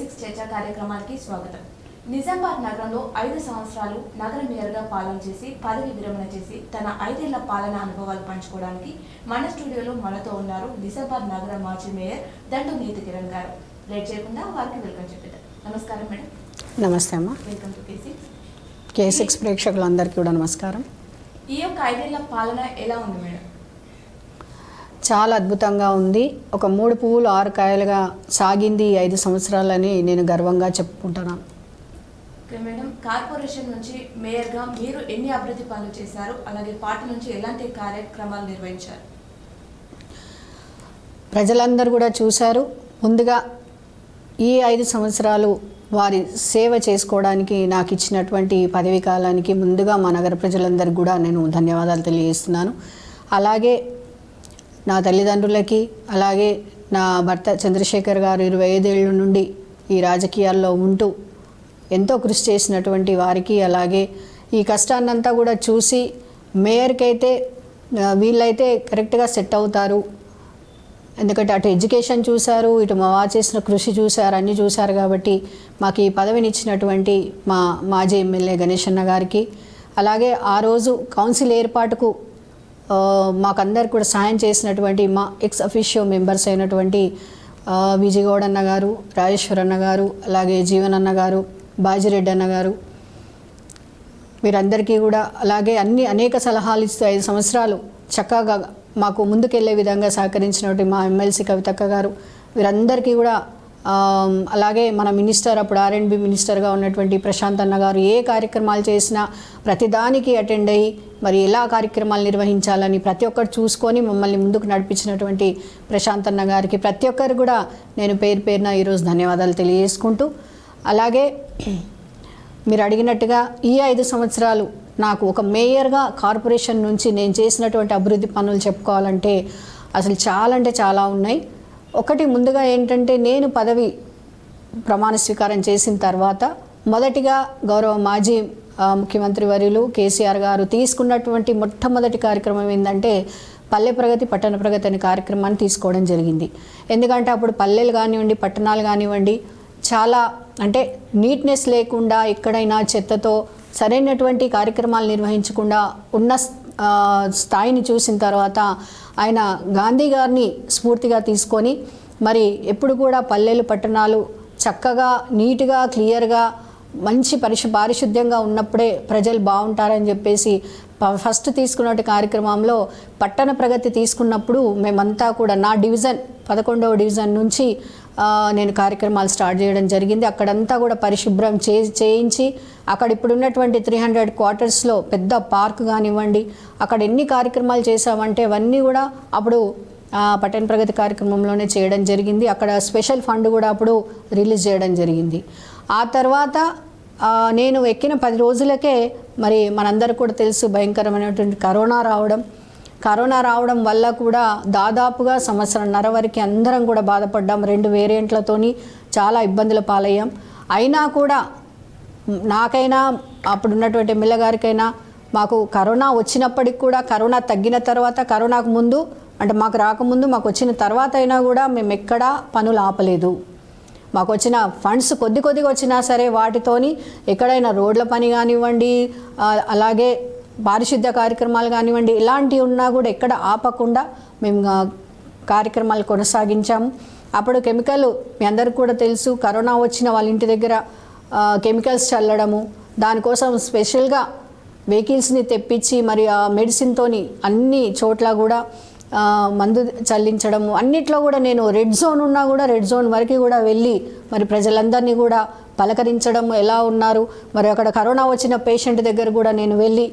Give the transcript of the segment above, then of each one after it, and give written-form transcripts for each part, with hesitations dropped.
K6 చర్చా కార్యక్రమానికి స్వాగతం. నిజామాబాద్ నగరంలో 5 సంవత్సరాలు నగర మేయర్గా పాలన చేసి పదవి విరమణ చేసి తన 5 ఏళ్ల పాలన అనుభవాలు పంచుకోవడానికి మన స్టూడియోలో మనతో ఉన్నారు నిజామాబాద్ నగర మాజీ మేయర్ దండు నీతి కిరణ్ గారు. లేట్ చేయకుండా వారికి వెల్కమ్ చెప్పేద్దాం. నమస్కారం మేడం. నమస్తే అమ్మా. Welcome to K6. K6 ప్రేక్షకులందరికీ కూడా నమస్కారం. ఈ యొక్క 5 ఏళ్ల పాలన ఎలా ఉంది మేడం? చాలా అద్భుతంగా ఉంది. ఒక 3 పువ్వులు 6 కాయలుగా సాగింది 5 సంవత్సరాలని నేను గర్వంగా చెప్పుకుంటున్నాను. ఓకే మేడం, కార్పొరేషన్ నుంచి మేయర్గా మీరు ఎన్ని అభివృద్ధి పనులు చేశారు, అలాగే పార్టీ నుంచి ఎలాంటి కార్యక్రమాలు నిర్వహించారు? ప్రజలందరూ కూడా చూశారు. ముందుగా ఈ 5 సంవత్సరాలు వారి సేవ చేసుకోవడానికి నాకు ఇచ్చినటువంటి పదవీ కాలానికి ముందుగా మా నగర ప్రజలందరికీ కూడా నేను ధన్యవాదాలు తెలియజేస్తున్నాను. అలాగే నా తల్లిదండ్రులకి, అలాగే నా భర్త చంద్రశేఖర్ గారు 25 ఏళ్ళ నుండి ఈ రాజకీయాల్లో ఉంటూ ఎంతో కృషి చేసినటువంటి వారికి, అలాగే ఈ కష్టాన్నంతా కూడా చూసి మేయర్కి అయితే వీళ్ళైతే కరెక్ట్గా సెట్ అవుతారు, ఎందుకంటే అటు ఎడ్యుకేషన్ చూశారు, ఇటు మా చేసిన కృషి చూశారు, అన్నీ చూశారు. కాబట్టి మాకు ఈ పదవిని ఇచ్చినటువంటి మా మాజీ ఎమ్మెల్యే గణేష్ అన్న గారికి, అలాగే ఆ రోజు కౌన్సిల్ ఏర్పాటుకు మాకందరికి కూడా సాయం చేసినటువంటి మా ఎక్స్ అఫీషియో మెంబర్స్ అయినటువంటి విజయగౌడ అన్న గారు, రాజేశ్వర్ అన్న గారు, అలాగే జీవన్ అన్న గారు, బాజిరెడ్డి అన్న గారు, వీరందరికీ కూడా, అలాగే అనేక సలహాలు ఇస్తూ 5 సంవత్సరాలు చక్కగా మాకు ముందుకెళ్లే విధంగా సహకరించినటువంటి మా ఎమ్మెల్సీ కవితక్క గారు, వీరందరికీ కూడా, అలాగే మన మినిస్టర్ అప్పుడు R&B మినిస్టర్గా ఉన్నటువంటి ప్రశాంత్ అన్న గారు ఏ కార్యక్రమాలు చేసినా ప్రతిదానికి అటెండ్ అయ్యి మరి ఎలా కార్యక్రమాలు నిర్వహించాలని ప్రతి ఒక్కరు చూసుకొని మమ్మల్ని ముందుకు నడిపించినటువంటి ప్రశాంత్ అన్న గారికి ప్రతి ఒక్కరు కూడా నేను పేరున ఈరోజు ధన్యవాదాలు తెలియజేసుకుంటూ, అలాగే మీరు అడిగినట్టుగా ఈ 5 సంవత్సరాలు నాకు ఒక మేయర్గా కార్పొరేషన్ నుంచి నేను చేసినటువంటి అభివృద్ధి పనులు చెప్పుకోవాలంటే అసలు చాలా అంటే చాలా ఉన్నాయి. ఒకటి ముందుగా ఏంటంటే, నేను పదవి ప్రమాణ స్వీకారం చేసిన తర్వాత మొదటిగా గౌరవ మాజీ ముఖ్యమంత్రి వర్యులు కేసీఆర్ గారు తీసుకున్నటువంటి మొట్టమొదటి కార్యక్రమం ఏంటంటే పల్లె ప్రగతి పట్టణ ప్రగతి అనే కార్యక్రమాన్ని తీసుకోవడం జరిగింది. ఎందుకంటే అప్పుడు పల్లెలు కానివ్వండి, పట్టణాలు కానివ్వండి, చాలా అంటే నీట్నెస్ లేకుండా, ఎక్కడైనా చెత్తతో సరైనటువంటి కార్యక్రమాలు నిర్వహించకుండా ఉన్న స్థాయిని చూసిన తర్వాత ఆయన గాంధీ గారిని స్ఫూర్తిగా తీసుకొని మరి ఎప్పుడు కూడా పల్లెలు పట్టణాలు చక్కగా నీట్గా క్లియర్గా మంచి పారిశుద్ధ్యంగా ఉన్నప్పుడే ప్రజలు బాగుంటారని చెప్పేసి ఫస్ట్ తీసుకున్న కార్యక్రమంలో పట్టణ ప్రగతి తీసుకున్నప్పుడు మేమంతా కూడా నా డివిజన్ 11వ డివిజన్ నుంచి నేను కార్యక్రమాలు స్టార్ట్ చేయడం జరిగింది. అక్కడంతా కూడా పరిశుభ్రం చేయించి అక్కడ ఇప్పుడు ఉన్నటువంటి 300 క్వార్టర్స్లో పెద్ద పార్క్ కానివ్వండి, అక్కడ ఎన్ని కార్యక్రమాలు చేసామంటే అవన్నీ కూడా అప్పుడు పట్టణ ప్రగతి కార్యక్రమంలోనే చేయడం జరిగింది. అక్కడ స్పెషల్ ఫండ్ కూడా అప్పుడు రిలీజ్ చేయడం జరిగింది. ఆ తర్వాత నేను ఎక్కిన 10 రోజులకే మరి మనందరికీ కూడా తెలుసు భయంకరమైనటువంటి కరోనా రావడం వల్ల కూడా దాదాపుగా 1.5 సంవత్సరం వరకు అందరం కూడా బాధపడ్డాం. 2 వేరియంట్లతోని చాలా ఇబ్బందుల పాలయ్యాం. అయినా కూడా నాకైనా అప్పుడున్నటువంటి ఎమ్మెల్యే గారికైనా మాకు కరోనా వచ్చినప్పటికి కూడా, కరోనా తగ్గిన తర్వాత, కరోనాకు ముందు అంటే మాకు రాకముందు, మాకు వచ్చిన తర్వాత అయినా కూడా మేము ఎక్కడా పనులు ఆపలేదు. మాకు వచ్చిన ఫండ్స్ కొద్దిగా వచ్చినా సరే వాటితోని ఎక్కడైనా రోడ్ల పని కానివ్వండి, అలాగే పారిశుద్ధ్య కార్యక్రమాలు కానివ్వండి, ఇలాంటివి ఉన్నా కూడా ఎక్కడ ఆపకుండా మేము కార్యక్రమాలు కొనసాగించాము. అప్పుడు కెమికల్ మీ అందరికీ కూడా తెలుసు, కరోనా వచ్చిన వాళ్ళ ఇంటి దగ్గర కెమికల్స్ చల్లడము, దానికోసం స్పెషల్గా వెహికల్స్ని తెప్పించి మరి ఆ మెడిసిన్తోని అన్ని చోట్ల కూడా మందు చల్లించడము, అన్నిట్లో కూడా నేను రెడ్ జోన్ ఉన్నా కూడా రెడ్ జోన్ వరకు కూడా వెళ్ళి మరి ప్రజలందరినీ కూడా పలకరించడం, ఎలా ఉన్నారు, మరి అక్కడ కరోనా వచ్చిన పేషెంట్ దగ్గర కూడా నేను వెళ్ళి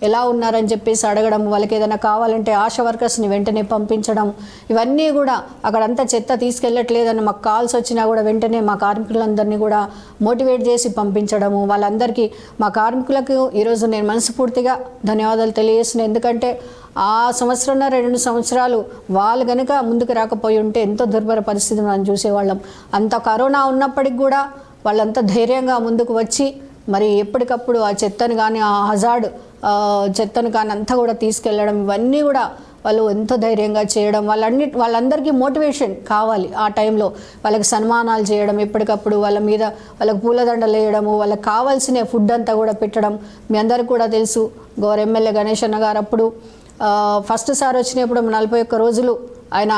ఎలా ఉన్నారని చెప్పేసి అడగడం, వాళ్ళకి ఏదైనా కావాలంటే ఆశా వర్కర్స్ని వెంటనే పంపించడం, ఇవన్నీ కూడా అక్కడంతా చెత్త తీసుకెళ్ళట్లేదని మాకు కాల్స్ వచ్చినా కూడా వెంటనే మా కార్మికులందరినీ కూడా మోటివేట్ చేసి పంపించడము. వాళ్ళందరికీ మా కార్మికులకు ఈరోజు నేను మనస్ఫూర్తిగా ధన్యవాదాలు తెలియజేస్తున్నాను. ఎందుకంటే ఆ 1.5-2 సంవత్సరాలు వాళ్ళు కనుక ముందుకు రాకపోయి ఉంటే ఎంతో దుర్భర పరిస్థితి మనం చూసేవాళ్ళం. అంత కరోనా ఉన్నప్పటికి కూడా వాళ్ళంతా ధైర్యంగా ముందుకు వచ్చి మరి ఎప్పటికప్పుడు ఆ చెత్తను కానీ, ఆ హజార్డ్ చెత్తను కానీ అంతా కూడా తీసుకెళ్ళడం, ఇవన్నీ కూడా వాళ్ళు ఎంతో ధైర్యంగా చేయడం, వాళ్ళందరికీ మోటివేషన్ కావాలి. ఆ టైంలో వాళ్ళకి సన్మానాలు చేయడం, ఎప్పటికప్పుడు వాళ్ళ మీద వాళ్ళకి పూలదండలు వేయడము, వాళ్ళకి కావాల్సిన ఫుడ్ అంతా కూడా పెట్టడం. మీ అందరికీ కూడా తెలుసు, ఎమ్మెల్యే గణేష్ అన్న గారు అప్పుడు ఫస్ట్ సారి వచ్చినప్పుడు 41 రోజులు ఆయన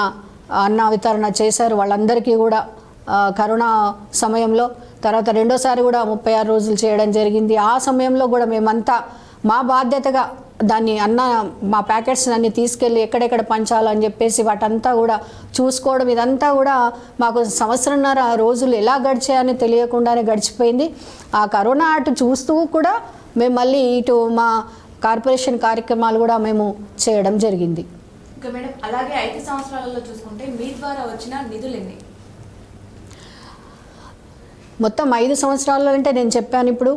అన్న వితరణ చేశారు వాళ్ళందరికీ కూడా కరోనా సమయంలో. తర్వాత రెండోసారి కూడా 36 రోజులు చేయడం జరిగింది. ఆ సమయంలో కూడా మేమంతా మా బాధ్యతగా దాన్ని మా ప్యాకెట్స్ అన్ని తీసుకెళ్ళి ఎక్కడెక్కడ పంచాలని చెప్పేసి వాటంతా కూడా చూసుకోవడం, ఇదంతా కూడా మాకు 1.5 రోజులు ఎలా గడిచాయని తెలియకుండానే గడిచిపోయింది. ఆ కరోనా అటు చూస్తూ కూడా మేము మళ్ళీ ఇటు మా కార్పొరేషన్ కార్యక్రమాలు కూడా మేము చేయడం జరిగింది. ఇంకా మేడం, అలాగే 5 సంవత్సరాలలో చూసుకుంటే మీ ద్వారా వచ్చిన నిధులు ఎన్ని? మొత్తం 5 సంవత్సరాలు అంటే నేను చెప్పాను ఇప్పుడు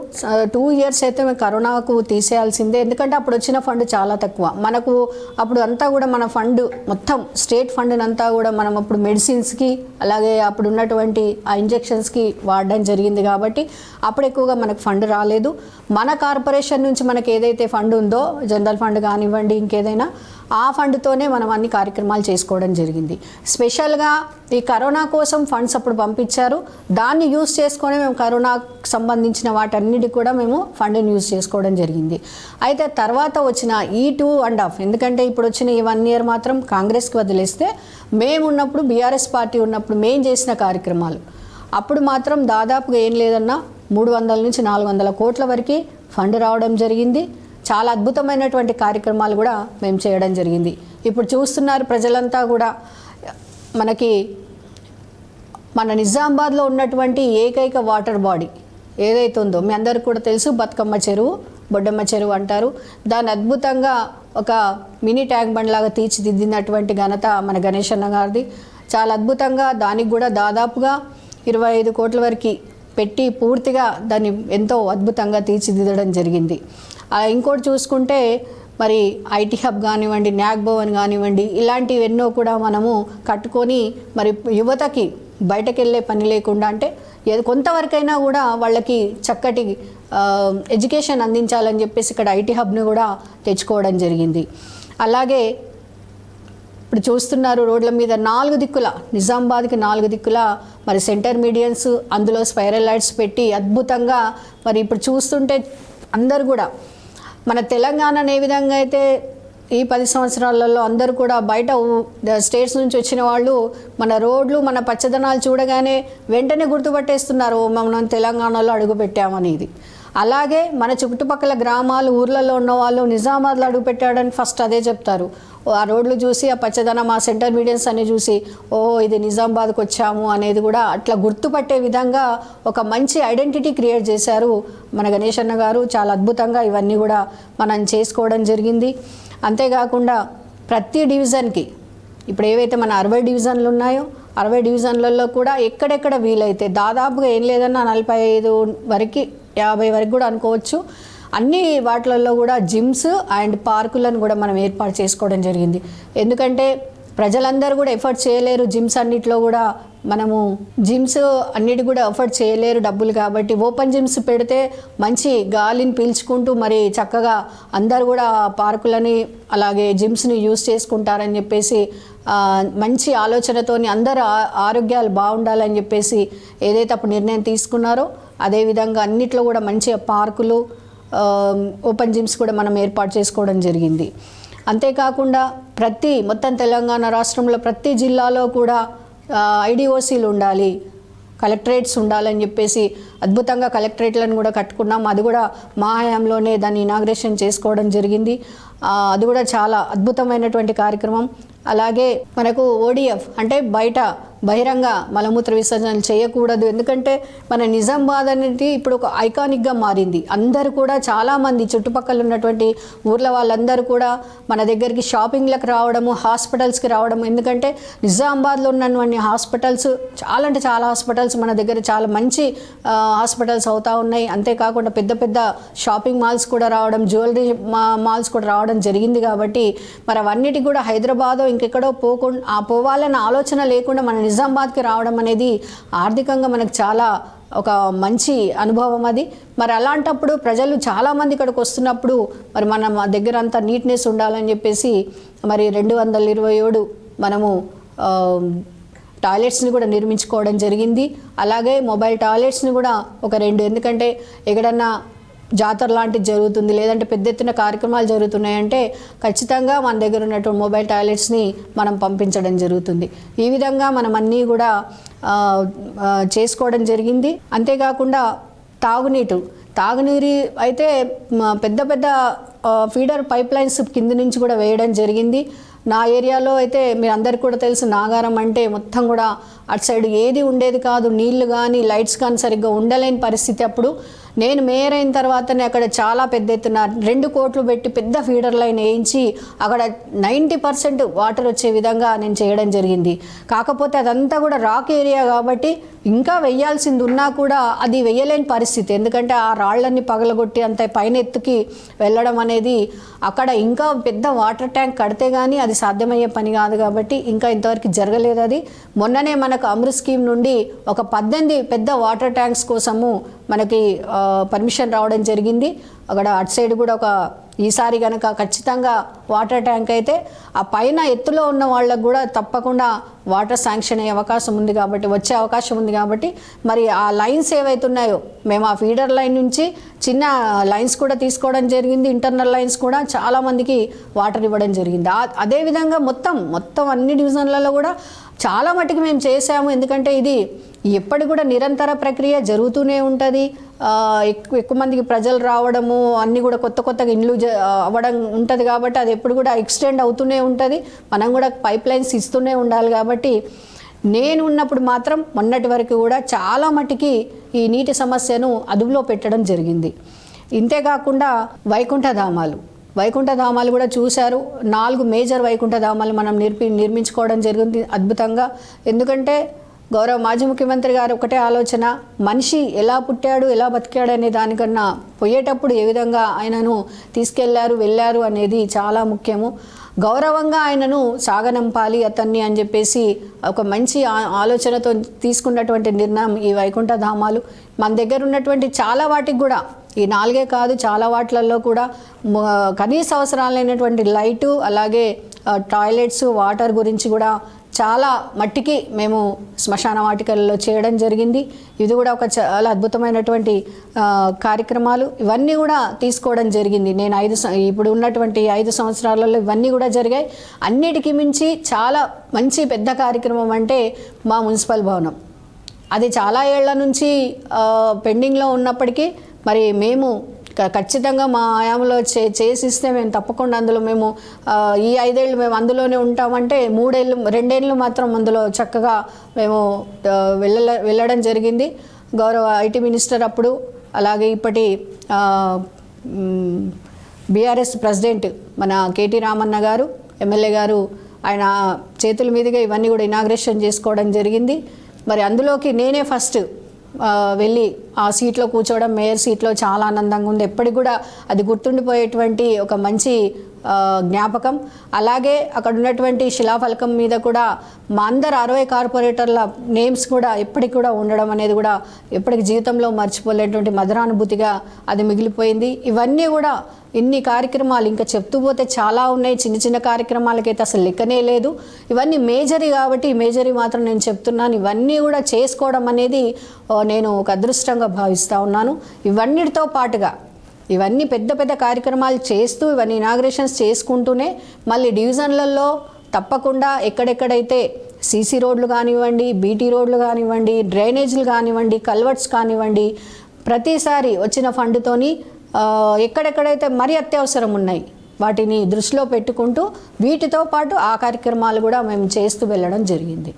2 ఇయర్స్ అయితే మేము కరోనాకు తీసేయాల్సిందే. ఎందుకంటే అప్పుడు వచ్చిన ఫండ్ చాలా తక్కువ మనకు. అప్పుడు అంతా కూడా మన ఫండ్ మొత్తం స్టేట్ ఫండ్ అంతా కూడా మనం అప్పుడు మెడిసిన్స్కి అలాగే అప్పుడు ఉన్నటువంటి ఆ ఇంజెక్షన్స్కి వాడడం జరిగింది. కాబట్టి అప్పుడు ఎక్కువగా మనకు ఫండ్ రాలేదు. మన కార్పొరేషన్ నుంచి మనకు ఏదైతే ఫండ్ ఉందో, జనరల్ ఫండ్ కానివ్వండి ఇంకేదైనా, ఆ ఫండ్తోనే మనం అన్ని కార్యక్రమాలు చేసుకోవడం జరిగింది. స్పెషల్గా ఈ కరోనా కోసం ఫండ్స్ అప్పుడు పంపించారు. దాన్ని యూజ్ చేసుకొని మేము కరోనాకు సంబంధించిన వాటన్నిటికి కూడా మేము ఫండ్ని యూజ్ చేసుకోవడం జరిగింది. అయితే తర్వాత వచ్చిన ఈ 2.5, ఎందుకంటే ఇప్పుడు వచ్చిన ఈ 1 ఇయర్ మాత్రం కాంగ్రెస్కి వదిలేస్తే, మేము ఉన్నప్పుడు బీఆర్ఎస్ పార్టీ ఉన్నప్పుడు మేము చేసిన కార్యక్రమాలు అప్పుడు మాత్రం దాదాపుగా ఏం లేదన్నా 300 నుంచి 400 కోట్ల వరకు ఫండ్ రావడం జరిగింది. చాలా అద్భుతమైనటువంటి కార్యక్రమాలు కూడా మేము చేయడం జరిగింది. ఇప్పుడు చూస్తున్నారు ప్రజలంతా కూడా, మనకి మన నిజామాబాద్లో ఉన్నటువంటి ఏకైక వాటర్ బాడీ ఏదైతే ఉందో మీ అందరికీ కూడా తెలుసు, బతుకమ్మ చెరువు, బొడ్డమ్మ చెరువు అంటారు. దాన్ని అద్భుతంగా ఒక మినీ ట్యాంక్ బండ్ లాగా తీర్చిదిద్దినటువంటి ఘనత మన గణేష్ అన్న గారిది. చాలా అద్భుతంగా దానికి కూడా దాదాపుగా 25 కోట్ల వరకు పెట్టి పూర్తిగా దాన్ని ఎంతో అద్భుతంగా తీర్చిదిద్దడం జరిగింది. ఇంకోటి చూసుకుంటే మరి ఐటీ హబ్ కానివ్వండి, న్యాక్ భవన్ కానివ్వండి, ఇలాంటివి ఎన్నో కూడా మనము కట్టుకొని మరి యువతకి బయటకు వెళ్ళే పని లేకుండా, అంటే కొంతవరకైనా కూడా వాళ్ళకి చక్కటి ఎడ్యుకేషన్ అందించాలని చెప్పేసి ఇక్కడ ఐటీ హబ్ని కూడా తెచ్చుకోవడం జరిగింది. అలాగే ఇప్పుడు చూస్తున్నారు రోడ్ల మీద 4 దిక్కుల, నిజామాబాద్కి 4 దిక్కుల మరి సెంటర్ మీడియన్స్, అందులో స్పైరల్ లైట్స్ పెట్టి అద్భుతంగా మరి ఇప్పుడు చూస్తుంటే అందరు కూడా మన తెలంగాణను ఏ విధంగా అయితే ఈ 10 సంవత్సరాలలో అందరూ కూడా బయట స్టేట్స్ నుంచి వచ్చిన వాళ్ళు మన రోడ్లు, మన పచ్చదనాలు చూడగానే వెంటనే గుర్తుపట్టేస్తున్నారు మనం తెలంగాణలో అడుగుపెట్టామనేది. అలాగే మన చుట్టుపక్కల గ్రామాలు, ఊర్లలో ఉన్న వాళ్ళు నిజామాబాద్లో అడుగుపెట్టాడని ఫస్ట్ అదే చెప్తారు. ఆ రోడ్లు చూసి, ఆ పచ్చదనం, ఆ సెంటర్ మీడియన్స్ అన్ని చూసి, ఇది నిజామాబాద్కి వచ్చాము అనేది కూడా అట్లా గుర్తుపట్టే విధంగా ఒక మంచి ఐడెంటిటీ క్రియేట్ చేశారు మన గణేష్ అన్న గారు. చాలా అద్భుతంగా ఇవన్నీ కూడా మనం చేసుకోవడం జరిగింది. అంతేకాకుండా ప్రతి డివిజన్కి ఇప్పుడు ఏవైతే మన 60 డివిజన్లు ఉన్నాయో 60 డివిజన్లలో కూడా ఎక్కడెక్కడ వీలైతే దాదాపుగా ఏం లేదన్నా 45 వరకు 50 వరకు కూడా అనుకోవచ్చు, అన్ని వాటిలలో కూడా జిమ్స్ అండ్ పార్కులను కూడా మనం ఏర్పాటు చేసుకోవడం జరిగింది. ఎందుకంటే ప్రజలందరూ కూడా ఎఫర్ట్ చేయలేరు, జిమ్స్ అన్నిటిలో కూడా మనము జిమ్స్ అన్నిటి కూడా ఎఫర్ట్ చేయలేరు డబ్బులు. కాబట్టి ఓపెన్ జిమ్స్ పెడితే మంచి గాలిని పీల్చుకుంటూ మరి చక్కగా అందరు కూడా పార్కులని అలాగే జిమ్స్ని యూజ్ చేసుకుంటారని చెప్పేసి మంచి ఆలోచనతోని అందరు ఆరోగ్యాలు బాగుండాలని చెప్పేసి ఏదైతే అప్పుడు నిర్ణయం తీసుకున్నారో అదేవిధంగా అన్నిట్లో కూడా మంచి పార్కులు, ఓపెన్ జిమ్స్ కూడా మనం ఏర్పాటు చేసుకోవడం జరిగింది. అంతేకాకుండా మొత్తం తెలంగాణ రాష్ట్రంలో ప్రతి జిల్లాలో కూడా ఐడిఓసీలు ఉండాలి, కలెక్టరేట్స్ ఉండాలని చెప్పేసి అద్భుతంగా కలెక్టరేట్లను కూడా కట్టుకున్నాం. అది కూడా మా హయాంలోనే దాన్ని ఇనాగ్రేషన్ చేసుకోవడం జరిగింది. అది కూడా చాలా అద్భుతమైనటువంటి కార్యక్రమం. అలాగే మనకు ఓడిఎఫ్ అంటే బహిరంగ మలమూత్ర విసర్జనలు చేయకూడదు. ఎందుకంటే మన నిజామాబాద్ అనేది ఇప్పుడు ఒక ఐకానిక్గా మారింది. అందరూ కూడా చాలామంది చుట్టుపక్కల ఉన్నటువంటి ఊర్ల వాళ్ళందరూ కూడా మన దగ్గరికి షాపింగ్లకు రావడము, హాస్పిటల్స్కి రావడము. ఎందుకంటే నిజామాబాద్లో ఉన్నటువంటి హాస్పిటల్స్ చాలా అంటే చాలా హాస్పిటల్స్ మన దగ్గర చాలా మంచి హాస్పిటల్స్ అవుతూ ఉన్నాయి. అంతేకాకుండా పెద్ద పెద్ద షాపింగ్ మాల్స్ కూడా రావడం, జ్యువెలరీ మాల్స్ కూడా రావడం జరిగింది. కాబట్టి మరి అవన్నిటికి కూడా హైదరాబాద్ ఇంకెక్కడో పోవాలన్న ఆలోచన లేకుండా మన నిజామాబాద్కి రావడం అనేది ఆర్థికంగా మనకు చాలా ఒక మంచి అనుభవం అది. మరి అలాంటప్పుడు ప్రజలు చాలామంది ఇక్కడికి వస్తున్నప్పుడు మరి మన దగ్గర అంతా నీట్నెస్ ఉండాలని చెప్పేసి మరి 227 మనము టాయిలెట్స్ని కూడా నిర్మించుకోవడం జరిగింది. అలాగే మొబైల్ టాయిలెట్స్ని కూడా ఒక 2, ఎందుకంటే ఎక్కడన్నా జాతర లాంటిది జరుగుతుంది లేదంటే పెద్ద ఎత్తున కార్యక్రమాలు జరుగుతున్నాయంటే ఖచ్చితంగా మన దగ్గర ఉన్నటువంటి మొబైల్ టాయిలెట్స్ని మనం పంపించడం జరుగుతుంది. ఈ విధంగా మనం అన్నీ కూడా చేసుకోవడం జరిగింది. అంతేకాకుండా తాగునీరు అయితే పెద్ద పెద్ద ఫీడర్ పైప్ లైన్స్ కింద నుంచి కూడా వేయడం జరిగింది. నా ఏరియాలో అయితే మీరు అందరికీ కూడా తెలుసు, నాగారం అంటే మొత్తం కూడా అటు సైడ్ ఏది ఉండేది కాదు, నీళ్లు కానీ లైట్స్ కానీ సరిగ్గా ఉండలేని పరిస్థితి. అప్పుడు నేను మేయర్ అయిన తర్వాతనే అక్కడ చాలా పెద్ద ఎత్తున 2 కోట్లు పెట్టి పెద్ద ఫీడర్ లైన్ వేయించి అక్కడ 90% వాటర్ వచ్చే విధంగా నేను చేయడం జరిగింది. కాకపోతే అదంతా కూడా రాక్ ఏరియా కాబట్టి ఇంకా వెయ్యాల్సింది ఉన్నా కూడా అది వెయ్యలేని పరిస్థితి. ఎందుకంటే ఆ రాళ్ళన్నీ పగలగొట్టి అంత పైన ఎత్తుకి వెళ్ళడం అనేది అక్కడ ఇంకా పెద్ద వాటర్ ట్యాంక్ కడితే కానీ అది సాధ్యమయ్యే పని కాదు కాబట్టి ఇంకా ఇంతవరకు జరగలేదు అది. మొన్ననే మనకు అమృత్ స్కీమ్ నుండి ఒక 18 పెద్ద వాటర్ ట్యాంక్స్ కోసము మనకి పర్మిషన్ రావడం జరిగింది. అక్కడ అటు సైడ్ కూడా ఈసారి కనుక ఖచ్చితంగా వాటర్ ట్యాంక్ అయితే ఆ పైన ఎత్తులో ఉన్న వాళ్ళకు కూడా తప్పకుండా వాటర్ శాంక్షన్ అయ్యే అవకాశం ఉంది కాబట్టి, వచ్చే అవకాశం ఉంది కాబట్టి మరి ఆ లైన్స్ ఏవైతున్నాయో మేము ఆ ఫీడర్ లైన్ నుంచి చిన్న లైన్స్ కూడా తీసుకోవడం జరిగింది. ఇంటర్నల్ లైన్స్ కూడా చాలామందికి వాటర్ ఇవ్వడం జరిగింది. అదేవిధంగా మొత్తం అన్ని డివిజన్లలో కూడా చాలా మటుకు మేము చేసాము. ఎందుకంటే ఇది ఎప్పటి కూడా నిరంతర ప్రక్రియ జరుగుతూనే ఉంటుంది. ఎక్కువ మందికి ప్రజలు రావడము అన్నీ కూడా కొత్తగా ఇండ్లు అవ్వడం ఉంటుంది కాబట్టి అది ఎప్పుడు కూడా ఎక్స్టెండ్ అవుతూనే ఉంటుంది. మనం కూడా పైప్ లైన్స్ ఇస్తూనే ఉండాలి కాబట్టి నేను ఉన్నప్పుడు మాత్రం మొన్నటి వరకు కూడా చాలా మటుకి ఈ నీటి సమస్యను అదుపులో పెట్టడం జరిగింది. ఇంతేకాకుండా వైకుంఠధామాలు కూడా చూశారు. 4 మేజర్ వైకుంఠధామాలు మనం నిర్మించుకోవడం జరిగింది అద్భుతంగా. ఎందుకంటే గౌరవ మాజీ ముఖ్యమంత్రి గారు ఒకటే ఆలోచన, మనిషి ఎలా పుట్టాడు ఎలా బతికాడు అనే దానికన్నా పోయేటప్పుడు ఏ విధంగా ఆయనను వెళ్ళారు అనేది చాలా ముఖ్యము. గౌరవంగా ఆయనను సాగనంపాలి అతన్ని అని చెప్పేసి ఒక మంచి ఆలోచనతో తీసుకున్నటువంటి నిర్ణయం ఈ వైకుంఠధామాలు. మన దగ్గర ఉన్నటువంటి చాలా వాటికి కూడా ఈ 4 కాదు, చాలా వాటిలలో కూడా కనీస అవసరాలైనటువంటి లైటు, అలాగే టాయిలెట్స్, వాటర్ గురించి కూడా చాలా మట్టికి మేము శ్మశాన వాటికల్లో చేయడం జరిగింది. ఇది కూడా ఒక చాలా అద్భుతమైనటువంటి కార్యక్రమాలు. ఇవన్నీ కూడా తీసుకోవడం జరిగింది. నేను ఇప్పుడు ఉన్నటువంటి 5 సంవత్సరాలలో ఇవన్నీ కూడా జరిగాయి. అన్నిటికీ మించి చాలా మంచి పెద్ద కార్యక్రమం అంటే మా మున్సిపల్ భవనం. అది చాలా ఏళ్ల నుంచి పెండింగ్లో ఉన్నప్పటికీ మరి మేము ఖచ్చితంగా మా హయాంలో చేసిస్తే మేము తప్పకుండా అందులో మేము ఈ 5 ఏళ్ళు మేము అందులోనే ఉంటామంటే 2 ఏళ్ళు మాత్రం అందులో చక్కగా మేము వెళ్ళడం జరిగింది. గౌరవ ఐటీ మినిస్టర్ అప్పుడు, అలాగే ఇప్పటి బీఆర్ఎస్ ప్రెసిడెంట్ మన కేటీ రామన్న గారు, ఎమ్మెల్యే గారు, ఆయన చేతుల మీదుగా ఇవన్నీ కూడా ఇనాగ్రేషన్ చేసుకోవడం జరిగింది. మరి అందులోకి నేనే ఫస్ట్ వెళ్ళి ఆ సీట్లో కూర్చోవడం, మేయర్ సీట్లో చాలా ఆనందంగా ఉంది. ఎప్పటికి కూడా అది గుర్తుండిపోయేటువంటి ఒక మంచి జ్ఞాపకం. అలాగే అక్కడ ఉన్నటువంటి శిలాఫలకం మీద కూడా మా అందరు 60 కార్పొరేటర్ల నేమ్స్ కూడా ఎప్పటికి కూడా ఉండడం అనేది కూడా ఎప్పటికి జీవితంలో మర్చిపోలేటువంటి మధురానుభూతిగా అది మిగిలిపోయింది. ఇవన్నీ కూడా ఇన్ని కార్యక్రమాలు ఇంకా చెప్తూ పోతే చాలా ఉన్నాయి. చిన్న కార్యక్రమాలకైతే అసలు లెక్కనే లేదు. ఇవన్నీ మేజరీ కాబట్టి మేజరీ మాత్రం నేను చెప్తున్నాను. ఇవన్నీ కూడా చేసుకోవడం అనేది నేను ఒక అదృష్టంగా భావిస్తూ ఉన్నాను. ఇవన్నిటితో పాటుగా ఇవన్నీ పెద్ద కార్యక్రమాలు చేస్తూ ఇవన్నీ ఇనాగ్రేషన్స్ చేసుకుంటూనే మళ్ళీ డివిజన్లలో తప్పకుండా ఎక్కడెక్కడైతే సీసీ రోడ్లు కానివ్వండి, బీటీ రోడ్లు కానివ్వండి, డ్రైనేజీలు కానివ్వండి, కల్వర్ట్స్ కానివ్వండి, ప్రతిసారి వచ్చిన ఫండ్తోని ఎక్కడెక్కడైతే మరీ అత్యవసరం ఉన్నాయి వాటిని దృష్టిలో పెట్టుకుంటూ వీటితో పాటు ఆ కార్యక్రమాలు కూడా మేము చేస్తూ వెళ్ళడం జరిగింది.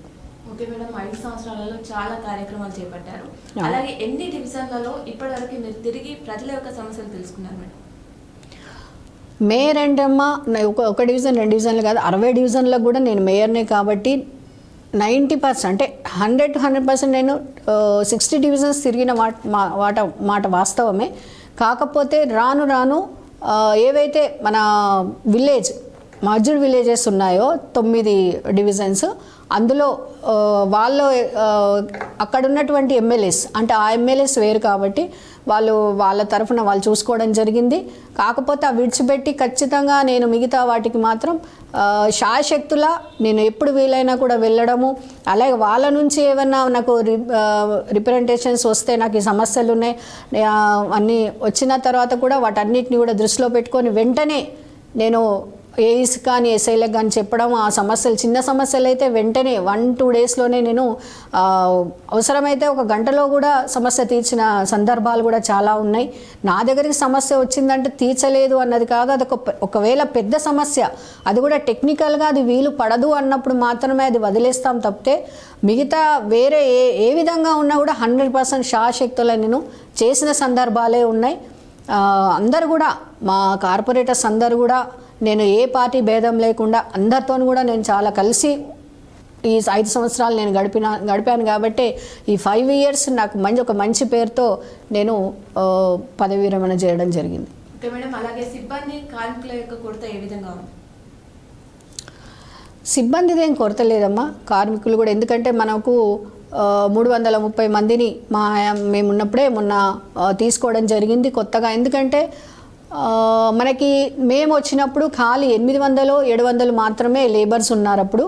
ఓకే మేడం, 5 సంవత్సరాలలో చాలా కార్యక్రమాలు చేపట్టారు. అలాగే ఎన్ని డివిజన్లలో ఇప్పటివరకు మీరు తిరిగి ప్రజల యొక్క సమస్యలు తెలుసుకున్నారు మేడం? మేయర్ అంటే అమ్మ ఒక డివిజన్ 2 డివిజన్లు కాదు, 60 డివిజన్లకు కూడా నేను మేయర్నే కాబట్టి 90% అంటే 100% నేను 60 డివిజన్స్ తిరిగిన మాట వాస్తవమే. కాకపోతే రాను ఏవైతే మన విలేజ్ మార్జిన్ విలేజెస్ ఉన్నాయో 9 డివిజన్స్, అందులో వాళ్ళు అక్కడ ఉన్నటువంటి ఎమ్మెల్యేస్ అంటే ఆ ఎమ్మెల్యేస్ వేరు కాబట్టి వాళ్ళ తరఫున వాళ్ళు చూసుకోవడం జరిగింది. కాకపోతే ఆ విడిచిపెట్టి ఖచ్చితంగా నేను మిగతా వాటికి మాత్రం శాయశక్తులా నేను ఎప్పుడు వీలైనా కూడా వెళ్ళడము, అలాగే వాళ్ళ నుంచి ఏమన్నా నాకు రిప్రజెంటేషన్స్ వస్తే నాకు ఈ సమస్యలు ఉన్నాయి అన్నీ వచ్చిన తర్వాత కూడా వాటన్నిటిని కూడా దృష్టిలో పెట్టుకొని వెంటనే నేను ఏఈస్ కానీ ఎస్ఐలకు కానీ చెప్పడం, ఆ సమస్యలు చిన్న సమస్యలు అయితే వెంటనే 1-2 డేస్లోనే నేను అవసరమైతే 1 గంటలో కూడా సమస్య తీర్చిన సందర్భాలు కూడా చాలా ఉన్నాయి. నా దగ్గరికి సమస్య వచ్చిందంటే తీర్చలేదు అన్నది కాదు, అది ఒకవేళ పెద్ద సమస్య అది కూడా టెక్నికల్గా అది వీలు పడదు అన్నప్పుడు మాత్రమే అది వదిలేస్తాం తప్పితే మిగతా వేరే ఏ విధంగా ఉన్నా కూడా 100% శాయశక్తులు నేను చేసిన సందర్భాలే ఉన్నాయి. అందరు కూడా మా కార్పొరేటర్స్ అందరు కూడా నేను ఏ పార్టీ భేదం లేకుండా అందరితో కూడా నేను చాలా కలిసి ఈ 5 సంవత్సరాలు నేను గడిపాను కాబట్టి ఈ 5 ఇయర్స్ నాకు ఒక మంచి పేరుతో నేను పదవి విరమణ చేయడం జరిగింది. ఓకే మేడం, అలాగే సిబ్బంది కార్మికుల యొక్క కొరత ఏ విధంగా ఉంది? సిబ్బందిది ఏం కొరత లేదమ్మా, కార్మికులు కూడా, ఎందుకంటే మనకు 330 మందిని మేమున్నప్పుడే మొన్న తీసుకోవడం జరిగింది కొత్తగా. ఎందుకంటే మనకి మేము వచ్చినప్పుడు ఖాళీ 800-700 మాత్రమే లేబర్స్ ఉన్నారు. అప్పుడు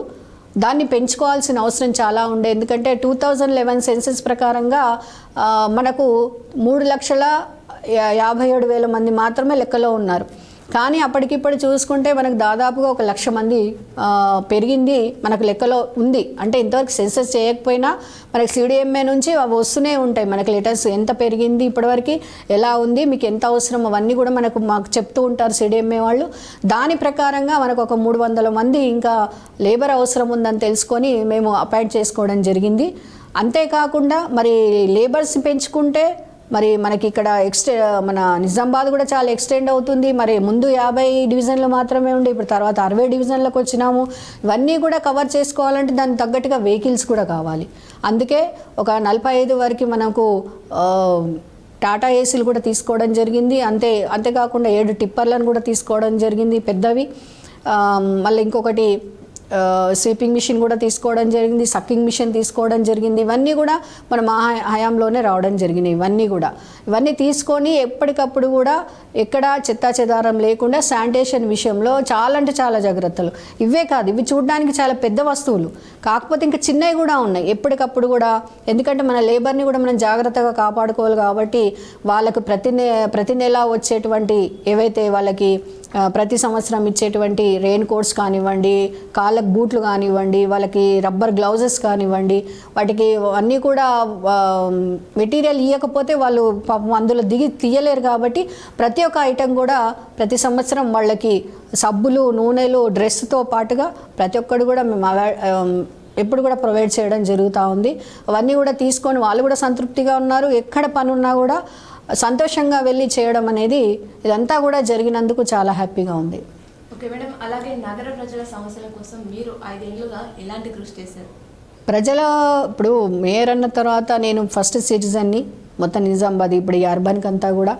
దాన్ని పెంచుకోవాల్సిన అవసరం చాలా ఉండే, ఎందుకంటే 2011 సెన్సెస్ ప్రకారంగా మనకు 3,57,000 మంది మాత్రమే లెక్కలో ఉన్నారు. కానీ అప్పటికిప్పుడు చూసుకుంటే మనకు దాదాపుగా 1,00,000 మంది పెరిగింది మనకు లెక్కలో ఉంది. అంటే ఇంతవరకు సెన్సస్ చేయకపోయినా మనకి సిడిఎంఏ నుంచి అవి వస్తూనే ఉంటాయి మనకి లెటర్స్, ఎంత పెరిగింది ఇప్పటివరకు, ఎలా ఉంది, మీకు ఎంత అవసరం, అవన్నీ కూడా మాకు చెప్తూ ఉంటారు సిడిఎంఏ వాళ్ళు. దాని ప్రకారంగా మనకు 300 మంది ఇంకా లేబర్ అవసరం ఉందని తెలుసుకొని మేము అపాయింట్ చేసుకోవడం జరిగింది. అంతేకాకుండా మరి లేబర్స్ పెంచుకుంటే మరి మనకి ఇక్కడ మన నిజామాబాద్ కూడా చాలా ఎక్స్టెండ్ అవుతుంది. మరి ముందు 50 డివిజన్లు మాత్రమే ఉండే, ఇప్పుడు తర్వాత 60 డివిజన్లకు వచ్చినాము. ఇవన్నీ కూడా కవర్ చేసుకోవాలంటే దానికి తగ్గట్టుగా వెహికల్స్ కూడా కావాలి. అందుకే ఒక 45 వరకు మనకు టాటా ఏసీలు కూడా తీసుకోవడం జరిగింది. అంతేకాకుండా 7 టిప్పర్లను కూడా తీసుకోవడం జరిగింది పెద్దవి. మళ్ళీ ఇంకొకటి స్వీపింగ్ మిషన్ కూడా తీసుకోవడం జరిగింది, సక్కింగ్ మిషన్ తీసుకోవడం జరిగింది. ఇవన్నీ కూడా మన మా హయాంలోనే రావడం జరిగినాయి. ఇవన్నీ తీసుకొని ఎప్పటికప్పుడు కూడా ఎక్కడ చెత్తా చెదారం లేకుండా శానిటేషన్ విషయంలో చాలా అంటే చాలా జాగ్రత్తలు. ఇవే కాదు, ఇవి చూడడానికి చాలా పెద్ద వస్తువులు, కాకపోతే ఇంకా చిన్నవి కూడా ఉన్నాయి. ఎప్పటికప్పుడు కూడా, ఎందుకంటే మన లేబర్ని కూడా మనం జాగ్రత్తగా కాపాడుకోవాలి కాబట్టి వాళ్ళకు ప్రతి నెల వచ్చేటువంటి ఏవైతే వాళ్ళకి ప్రతి సంవత్సరం ఇచ్చేటువంటి రెయిన్ కోట్స్ కానివ్వండి, కాళ్ళకు బూట్లు కానివ్వండి, వాళ్ళకి రబ్బర్ గ్లౌజెస్ కానివ్వండి, వాటికి అన్నీ కూడా మెటీరియల్ ఇవ్వకపోతే వాళ్ళు పాపం అందులో తీయలేరు కాబట్టి ప్రతి ఒక్క ఐటెం కూడా ప్రతి సంవత్సరం వాళ్ళకి సబ్బులు, నూనెలు, డ్రెస్తో పాటుగా ప్రతి ఒక్కరు కూడా మేము ఎప్పుడు కూడా ప్రొవైడ్ చేయడం జరుగుతూ ఉంది. అవన్నీ కూడా తీసుకొని వాళ్ళు కూడా సంతృప్తిగా ఉన్నారు. ఎక్కడ పని ఉన్నా కూడా సంతోషంగా వెళ్ళి చేయడం అనేది ఇదంతా కూడా జరిగినందుకు చాలా హ్యాపీగా ఉంది. ఓకే మేడం, అలాగే నగర ప్రజల సమస్యల కోసం మీరు 5 ఏళ్లుగా ఎలాంటి కృషి చేశారు? ఇప్పుడు మేయర్ అన్న తర్వాత నేను ఫస్ట్ సిటిజన్ని మొత్తం నిజామాబాద్, ఇప్పుడు ఈ అర్బన్కి అంతా కూడా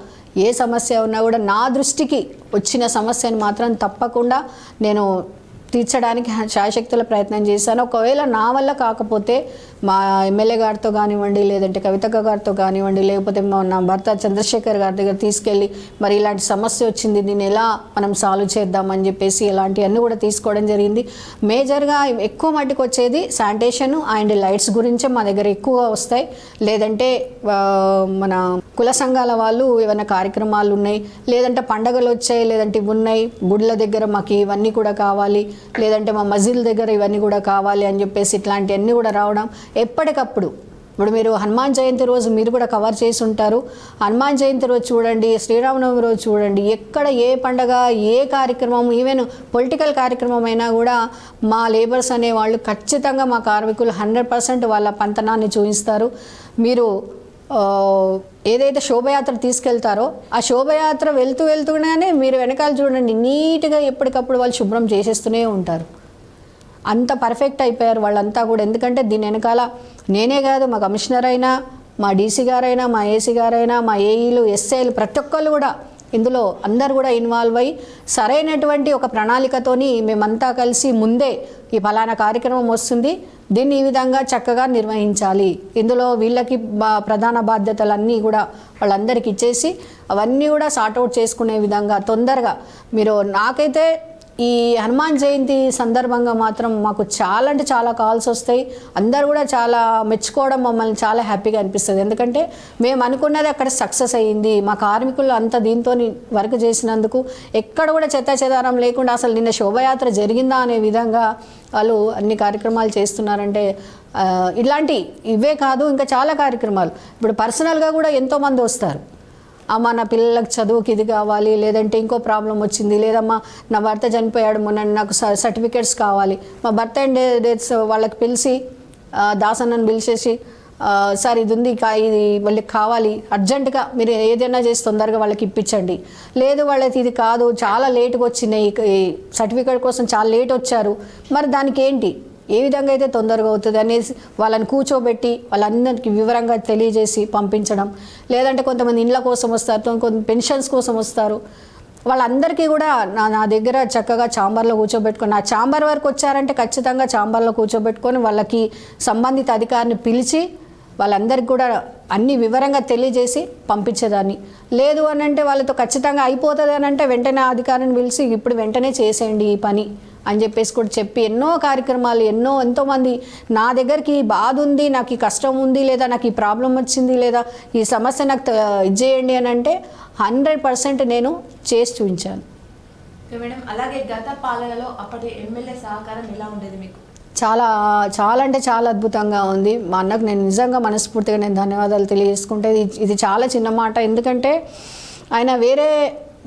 ఏ సమస్య ఉన్నా కూడా నా దృష్టికి వచ్చిన సమస్యను మాత్రం తప్పకుండా నేను తీర్చడానికి శాయశక్తుల ప్రయత్నం చేశాను. ఒకవేళ నా వల్ల కాకపోతే మా ఎమ్మెల్యే గారితో కానివ్వండి, లేదంటే కవితక్క గారితో కానివ్వండి, లేకపోతే నా భర్త చంద్రశేఖర్ గారి దగ్గర తీసుకెళ్ళి మరి ఇలాంటి సమస్య వచ్చింది, దీన్ని ఎలా మనం సాల్వ్ చేద్దామని చెప్పేసి ఇలాంటివన్నీ కూడా తీసుకోవడం జరిగింది. మేజర్గా ఎక్కువ మట్టుకు వచ్చేది శానిటేషన్ అండ్ లైట్స్ గురించే మా దగ్గర ఎక్కువగా వస్తాయి. లేదంటే మన కుల సంఘాల వాళ్ళు ఏమైనా కార్యక్రమాలు ఉన్నాయి, లేదంటే పండగలు వచ్చాయి, లేదంటే ఇవి ఉన్నాయి, గుడ్ల దగ్గర మాకు ఇవన్నీ కూడా కావాలి, లేదంటే మా మజిల్ దగ్గర ఇవన్నీ కూడా కావాలి అని చెప్పేసి ఇట్లాంటివన్నీ కూడా రావడం ఎప్పటికప్పుడు. ఇప్పుడు మీరు హనుమాన్ జయంతి రోజు మీరు కూడా కవర్ చేసి ఉంటారు. హనుమాన్ జయంతి రోజు చూడండి, శ్రీరామనవమి రోజు చూడండి, ఎక్కడ ఏ పండగ, ఏ కార్యక్రమం, ఈవెన్ పొలిటికల్ కార్యక్రమం అయినా కూడా మా లేబర్స్ అనేవాళ్ళు ఖచ్చితంగా మా కార్మికులు 100% వాళ్ళ పంతనాన్ని చూపిస్తారు. మీరు ఏదైతే శోభయాత్ర తీసుకెళ్తారో ఆ శోభయాత్ర వెళ్తూనే మీరు వెనకాల చూడండి, నీట్గా ఎప్పటికప్పుడు వాళ్ళు శుభ్రం చేసేస్తూనే ఉంటారు. అంత పర్ఫెక్ట్ అయిపోయారు వాళ్ళంతా కూడా. ఎందుకంటే దీని వెనకాల నేనే కాదు, మా కమిషనర్ అయినా, మా డీసీ గారైనా, మా ఏసీ గారైనా, మా ఏఈలు, ఎస్ఐలు ప్రతి ఒక్కళ్ళు కూడా ఇందులో అందరు కూడా ఇన్వాల్వ్ అయ్యి సరైనటువంటి ఒక ప్రణాళికతోని మేమంతా కలిసి ముందే ఈ ఫలానా కార్యక్రమం వస్తుంది, దీన్ని ఈ విధంగా చక్కగా నిర్వహించాలి, ఇందులో వీళ్ళకి ప్రధాన బాధ్యతలన్నీ కూడా వాళ్ళందరికీ ఇచ్చేసి అవన్నీ కూడా సార్ట్అవుట్ చేసుకునే విధంగా తొందరగా మీరు నాకైతే ఈ హనుమాన్ జయంతి సందర్భంగా మాత్రం మాకు చాలా అంటే చాలా కాల్స్ వస్తాయి. అందరు కూడా చాలా మెచ్చుకోవడం మమ్మల్ని చాలా హ్యాపీగా అనిపిస్తుంది. ఎందుకంటే మేము అనుకున్నది అక్కడ సక్సెస్ అయ్యింది. మా కార్మికులు అంతా దీంతో వర్క్ చేసినందుకు ఎక్కడ కూడా చెత్తాచెదారం లేకుండా అసలు నిన్న శోభయాత్ర జరిగిందా అనే విధంగా వాళ్ళు అన్ని కార్యక్రమాలు చేస్తున్నారంటే ఇలాంటి ఇవే కాదు ఇంకా చాలా కార్యక్రమాలు. ఇప్పుడు పర్సనల్గా కూడా ఎంతోమంది వస్తారు, అమ్మ నా పిల్లలకు చదువుకి ఇది కావాలి, లేదంటే ఇంకో ప్రాబ్లం వచ్చింది, లేదమ్మా నా భర్త చనిపోయాడు మొన్న నాకు సర్టిఫికేట్స్ కావాలి, మా భర్త అండ్ డేట్స్ వాళ్ళకి పిలిచి దాసన్నను పిలిచేసి సార్ ఇది ఉంది ఇది వాళ్ళకి కావాలి అర్జెంటుగా మీరు ఏదైనా చేసి తొందరగా వాళ్ళకి ఇప్పించండి, లేదు వాళ్ళకి ఇది కాదు చాలా లేట్గా వచ్చినాయి సర్టిఫికేట్ కోసం చాలా లేట్ వచ్చారు, మరి దానికి ఏంటి ఏ విధంగా అయితే తొందరగా అవుతుంది అనేసి వాళ్ళని కూర్చోబెట్టి వాళ్ళందరికీ వివరంగా తెలియజేసి పంపించడం. లేదంటే కొంతమంది ఇండ్ల కోసం వస్తారు, కొంత పెన్షన్స్ కోసం వస్తారు, వాళ్ళందరికీ కూడా నా దగ్గర చక్కగా ఛాంబర్లో కూర్చోబెట్టుకొని, నా ఛాంబర్ వరకు వచ్చారంటే ఖచ్చితంగా ఛాంబర్లో కూర్చోబెట్టుకొని వాళ్ళకి సంబంధిత అధికారిని పిలిచి వాళ్ళందరికీ కూడా అన్ని వివరంగా తెలియజేసి పంపించేదాన్ని. లేదు అని అంటే వాళ్ళతో ఖచ్చితంగా అయిపోతుంది అని అంటే వెంటనే అధికారిని పిలిచి ఇప్పుడు వెంటనే చేసేయండి ఈ పని అని చెప్పేసి కూడా చెప్పి ఎన్నో కార్యక్రమాలు ఎంతోమంది నా దగ్గరికి బాధ ఉంది, నాకు ఈ కష్టం ఉంది, లేదా నాకు ఈ ప్రాబ్లం వచ్చింది, లేదా ఈ సమస్య నాకు ఇచ్చేయండి అని అంటే 100% నేను చేసి చూపించాను. మేడం అలాగే గత పాలనలో అప్పటి ఎమ్మెల్యే సహకారం ఎలా ఉండేది మీకు? చాలా చాలా అంటే చాలా అద్భుతంగా ఉంది. మా అన్నకు నేను నిజంగా మనస్ఫూర్తిగా నేను ధన్యవాదాలు తెలియజేసుకుంటే ఇది చాలా చిన్న మాట. ఎందుకంటే ఆయన వేరే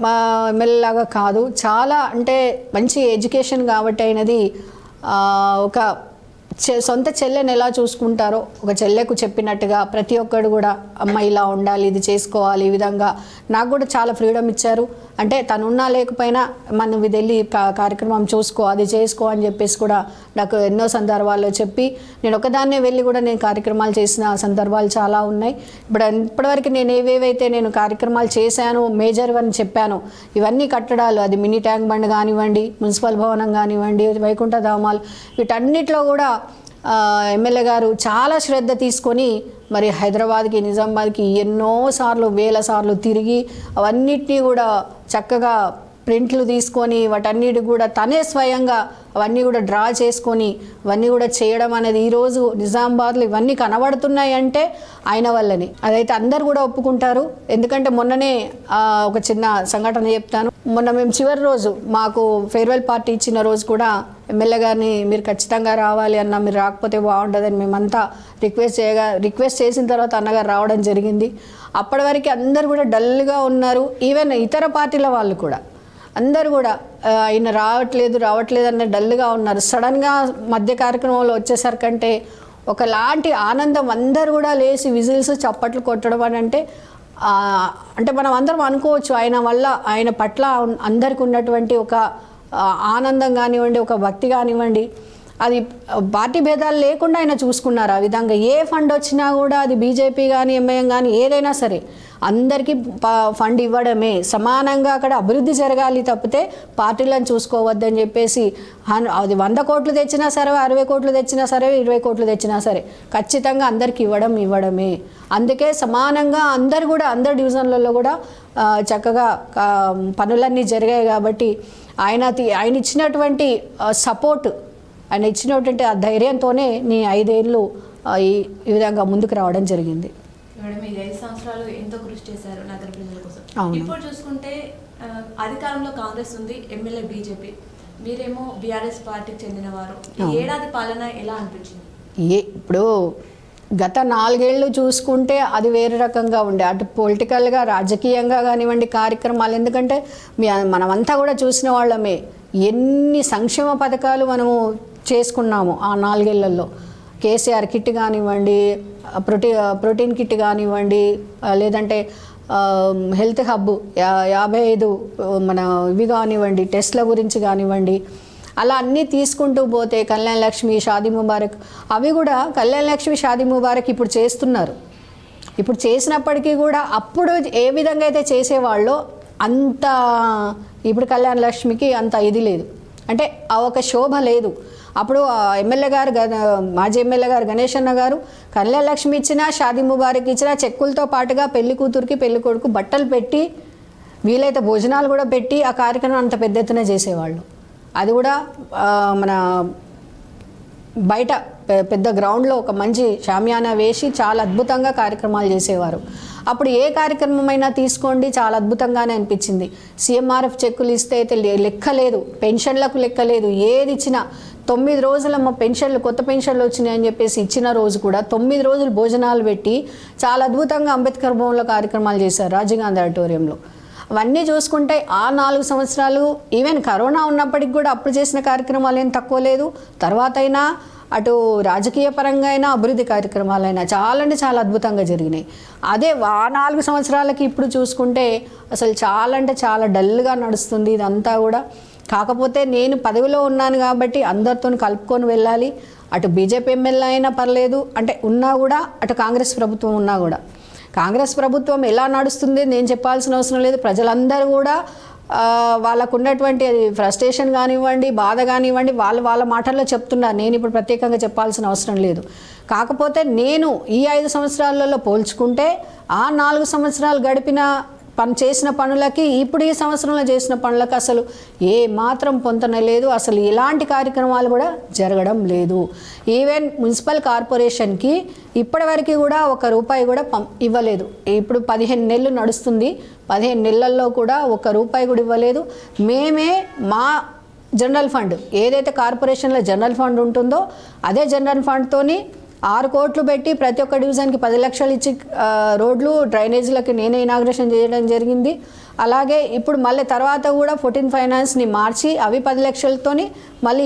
మా ఎమ్మెల్యే లాగా కాదు, చాలా అంటే మంచి ఎడ్యుకేషన్ కాబట్టి అయినది ఒక సొంత చెల్లెని ఎలా చూసుకుంటారో ఒక చెల్లెకు చెప్పినట్టుగా ప్రతి ఒక్కడు కూడా అమ్మ ఇలా ఉండాలి, ఇది చేసుకోవాలి, ఈ విధంగా నాకు కూడా చాలా ఫ్రీడమ్ ఇచ్చారు. అంటే తనున్నా లేకపోయినా మనం ఇది వెళ్ళి కార్యక్రమం చూసుకో, అది చేసుకో అని చెప్పేసి కూడా నాకు ఎన్నో సందర్భాల్లో చెప్పి నేను ఒకదాన్నే వెళ్ళి కూడా నేను కార్యక్రమాలు చేసిన సందర్భాలు చాలా ఉన్నాయి. ఇప్పటివరకు నేను ఏవేవైతే నేను కార్యక్రమాలు చేశాను మేజర్ అని చెప్పాను, ఇవన్నీ కట్టడాలు, అది మినీ ట్యాంక్ బండ్ కానివ్వండి, మున్సిపల్ భవనం కానివ్వండి, వైకుంఠ ధామాలు, వీటన్నిటిలో కూడా ఎమ్మెల్యే గారు చాలా శ్రద్ధ తీసుకొని మరి హైదరాబాద్కి నిజామాబాద్కి ఎన్నోసార్లు వేల సార్లు తిరిగి అవన్నిటినీ కూడా చక్కగా ప్రింట్లు తీసుకొని వాటన్నిటి కూడా తనే స్వయంగా అవన్నీ కూడా డ్రా చేసుకొని ఇవన్నీ కూడా చేయడం అనేది ఈరోజు నిజామాబాద్లో ఇవన్నీ కనబడుతున్నాయి అంటే ఆయన వల్లనే. అదైతే అందరు కూడా ఒప్పుకుంటారు. ఎందుకంటే మొన్ననే ఒక చిన్న సంఘటన చెప్తాను. మొన్న మేము చివరి రోజు మాకు ఫేర్వెల్ పార్టీ ఇచ్చిన రోజు కూడా ఎమ్మెల్యే గారిని మీరు ఖచ్చితంగా రావాలి అన్న, మీరు రాకపోతే బాగుంటుందని మేమంతా రిక్వెస్ట్ చేసిన తర్వాత అన్నగారు రావడం జరిగింది. అప్పటి వరకు అందరు కూడా డల్గా ఉన్నారు. ఈవెన్ ఇతర పార్టీల వాళ్ళు కూడా అందరు కూడా ఆయన రావట్లేదు అన్న డల్గా ఉన్నారు. సడన్గా మధ్య కార్యక్రమంలో వచ్చేసరికంటే ఒకలాంటి ఆనందం, అందరు కూడా లేచి విజిల్స్ చప్పట్లు కొట్టడం అని అంటే మనం అందరం అనుకోవచ్చు ఆయన వల్ల, ఆయన పట్ల అందరికి ఉన్నటువంటి ఒక ఆనందం కానివ్వండి, ఒక భక్తి కానివ్వండి, అది పార్టీ భేదాలు లేకుండా ఆయన చూసుకున్నారు. ఆ విధంగా ఏ ఫండ్ వచ్చినా కూడా అది బీజేపీ కానీ ఎంఐఎం కానీ ఏదైనా సరే అందరికీ ఫండ్ ఇవ్వడమే, సమానంగా అక్కడ అభివృద్ధి జరగాలి తప్పితే పార్టీలను చూసుకోవద్దని చెప్పేసి అది 100 కోట్లు తెచ్చినా సరే, 60 కోట్లు తెచ్చినా సరే, 20 కోట్లు తెచ్చినా సరే ఖచ్చితంగా అందరికి ఇవ్వడమే. అందుకే సమానంగా అందరు కూడా అందరు డివిజన్లలో కూడా చక్కగా పనులన్నీ జరిగాయి. కాబట్టి ఆయన ఇచ్చినటువంటి సపోర్ట్, ఆయన ఇచ్చినటువంటి ఆ ధైర్యంతోనే నీ 5 ఏళ్ళు ఈ విధంగా ముందుకు రావడం జరిగింది. మేడం ఈ 5 సంవత్సరాలు ఎంతో కృషి చేశారు నగర ప్రజల కోసం. ఇప్పుడు చూసుకుంటే అధికారంలో కాంగ్రెస్ ఉంది, ఎమ్మెల్యే బీజేపీ, మీరేమో బీఆర్ఎస్ పార్టీకి చెందినవారు. ఏడాది పాలన ఎలా అనిపించింది? ఇప్పుడు గత 4 ఏళ్ళు చూసుకుంటే అది వేరే రకంగా ఉండే, అటు పొలిటికల్గా రాజకీయంగా కానివ్వండి కార్యక్రమాలు. ఎందుకంటే మనమంతా కూడా చూసిన వాళ్ళమే, ఎన్ని సంక్షేమ పథకాలు మనము చేసుకున్నాము ఆ 4 ఏళ్లలో. కేసీఆర్ కిట్ కానివ్వండి, ప్రోటీన్ కిట్ కానివ్వండి, లేదంటే హెల్త్ హబ్ 55 మన ఇవి కానివ్వండి, టెస్ట్ల గురించి కానివ్వండి, అలా అన్నీ తీసుకుంటూ పోతే కళ్యాణ్ లక్ష్మి, షాదీ ముబారక్, అవి కూడా కళ్యాణ్ లక్ష్మి, షాదీ ముబారక్ ఇప్పుడు చేస్తున్నారు. ఇప్పుడు చేసినప్పటికీ కూడా అప్పుడు ఏ విధంగా అయితే చేసేవాళ్ళో అంత ఇప్పుడు కళ్యాణ లక్ష్మికి అంత ఇది లేదు, అంటే ఆ ఒక శోభ లేదు. అప్పుడు ఎమ్మెల్యే గారు మాజీ ఎమ్మెల్యే గారు గణేష్ అన్న గారు కళ్యాణ లక్ష్మి ఇచ్చినా, షాదీ ముబారక్ ఇచ్చినా చెక్కులతో పాటుగా పెళ్లి కూతురికి పెళ్లి కొడుకు బట్టలు పెట్టి, వీలైతే భోజనాలు కూడా పెట్టి ఆ కార్యక్రమం అంత పెద్ద ఎత్తున చేసేవాళ్ళు. అది కూడా మన బయట పెద్ద గ్రౌండ్లో ఒక మంచి షామియానా వేసి చాలా అద్భుతంగా కార్యక్రమాలు చేసేవారు. అప్పుడు ఏ కార్యక్రమమైనా తీసుకోండి చాలా అద్భుతంగానే అనిపించింది. సీఎంఆర్ఎఫ్ చెక్కులు ఇస్తే అయితే లెక్క లేదు, పెన్షన్లకు లెక్క లేదు, ఏది ఇచ్చినా 9 రోజులమ్మ పెన్షన్లు, కొత్త పెన్షన్లు వచ్చినాయని చెప్పేసి ఇచ్చిన రోజు కూడా 9 రోజులు భోజనాలు పెట్టి చాలా అద్భుతంగా అంబేద్కర్ భవన్లో కార్యక్రమాలు చేశారు, రాజీవ్ గాంధీ ఆడిటోరియంలో. అవన్నీ చూసుకుంటే ఆ 4 సంవత్సరాలు ఈవెన్ కరోనా ఉన్నప్పటికి కూడా అప్పుడు చేసిన కార్యక్రమాలు ఏం తక్కువ లేదు. తర్వాత అయినా అటు రాజకీయ పరంగా అయినా అభివృద్ధి కార్యక్రమాలైనా చాలా అంటే చాలా అద్భుతంగా జరిగినాయి. అదే ఆ 4 సంవత్సరాలకి ఇప్పుడు చూసుకుంటే అసలు చాలా అంటే చాలా డల్గా నడుస్తుంది ఇదంతా కూడా. కాకపోతే నేను పదవిలో ఉన్నాను కాబట్టి అందరితో కలుపుకొని వెళ్ళాలి. అటు బీజేపీ ఎమ్మెల్యే అయినా పర్లేదు, అంటే ఉన్నా కూడా అటు కాంగ్రెస్ ప్రభుత్వం ఉన్నా కూడా. కాంగ్రెస్ ప్రభుత్వం ఎలా నడుస్తుంది నేను చెప్పాల్సిన అవసరం లేదు. ప్రజలందరూ కూడా వాళ్ళకు ఉన్నటువంటి ఫ్రస్ట్రేషన్ కానివ్వండి, బాధ కానివ్వండి, వాళ్ళ మాటల్లో చెప్తున్నారు. నేను ఇప్పుడు ప్రత్యేకంగా చెప్పాల్సిన అవసరం లేదు. కాకపోతే నేను ఈ 5 సంవత్సరాలలో పోల్చుకుంటే ఆ 4 సంవత్సరాలు గడిపిన చేసిన పనులకి ఇప్పుడు ఈ సంవత్సరంలో చేసిన పనులకు అసలు ఏ మాత్రం పొంతన లేదు. అసలు ఎలాంటి కార్యక్రమాలు కూడా జరగడం లేదు. ఈవెన్ మున్సిపల్ కార్పొరేషన్కి ఇప్పటివరకు కూడా ₹1 కూడా ఇవ్వలేదు. ఇప్పుడు 15 నెలలు నడుస్తుంది, 15 నెలల్లో కూడా ₹1 కూడా ఇవ్వలేదు. మేమే మా జనరల్ ఫండ్ ఏదైతే కార్పొరేషన్లో జనరల్ ఫండ్ ఉంటుందో అదే జనరల్ ఫండ్తోని 6 కోట్లు పెట్టి ప్రతి ఒక్క డివిజన్కి 10 లక్షలు ఇచ్చి రోడ్లు డ్రైనేజీలకి నేనే ఇనాగ్రేషన్ చేయడం జరిగింది. అలాగే ఇప్పుడు మళ్ళీ తర్వాత కూడా 14 ఫైనాన్స్ని మార్చి అవి 10 లక్షలతోని మళ్ళీ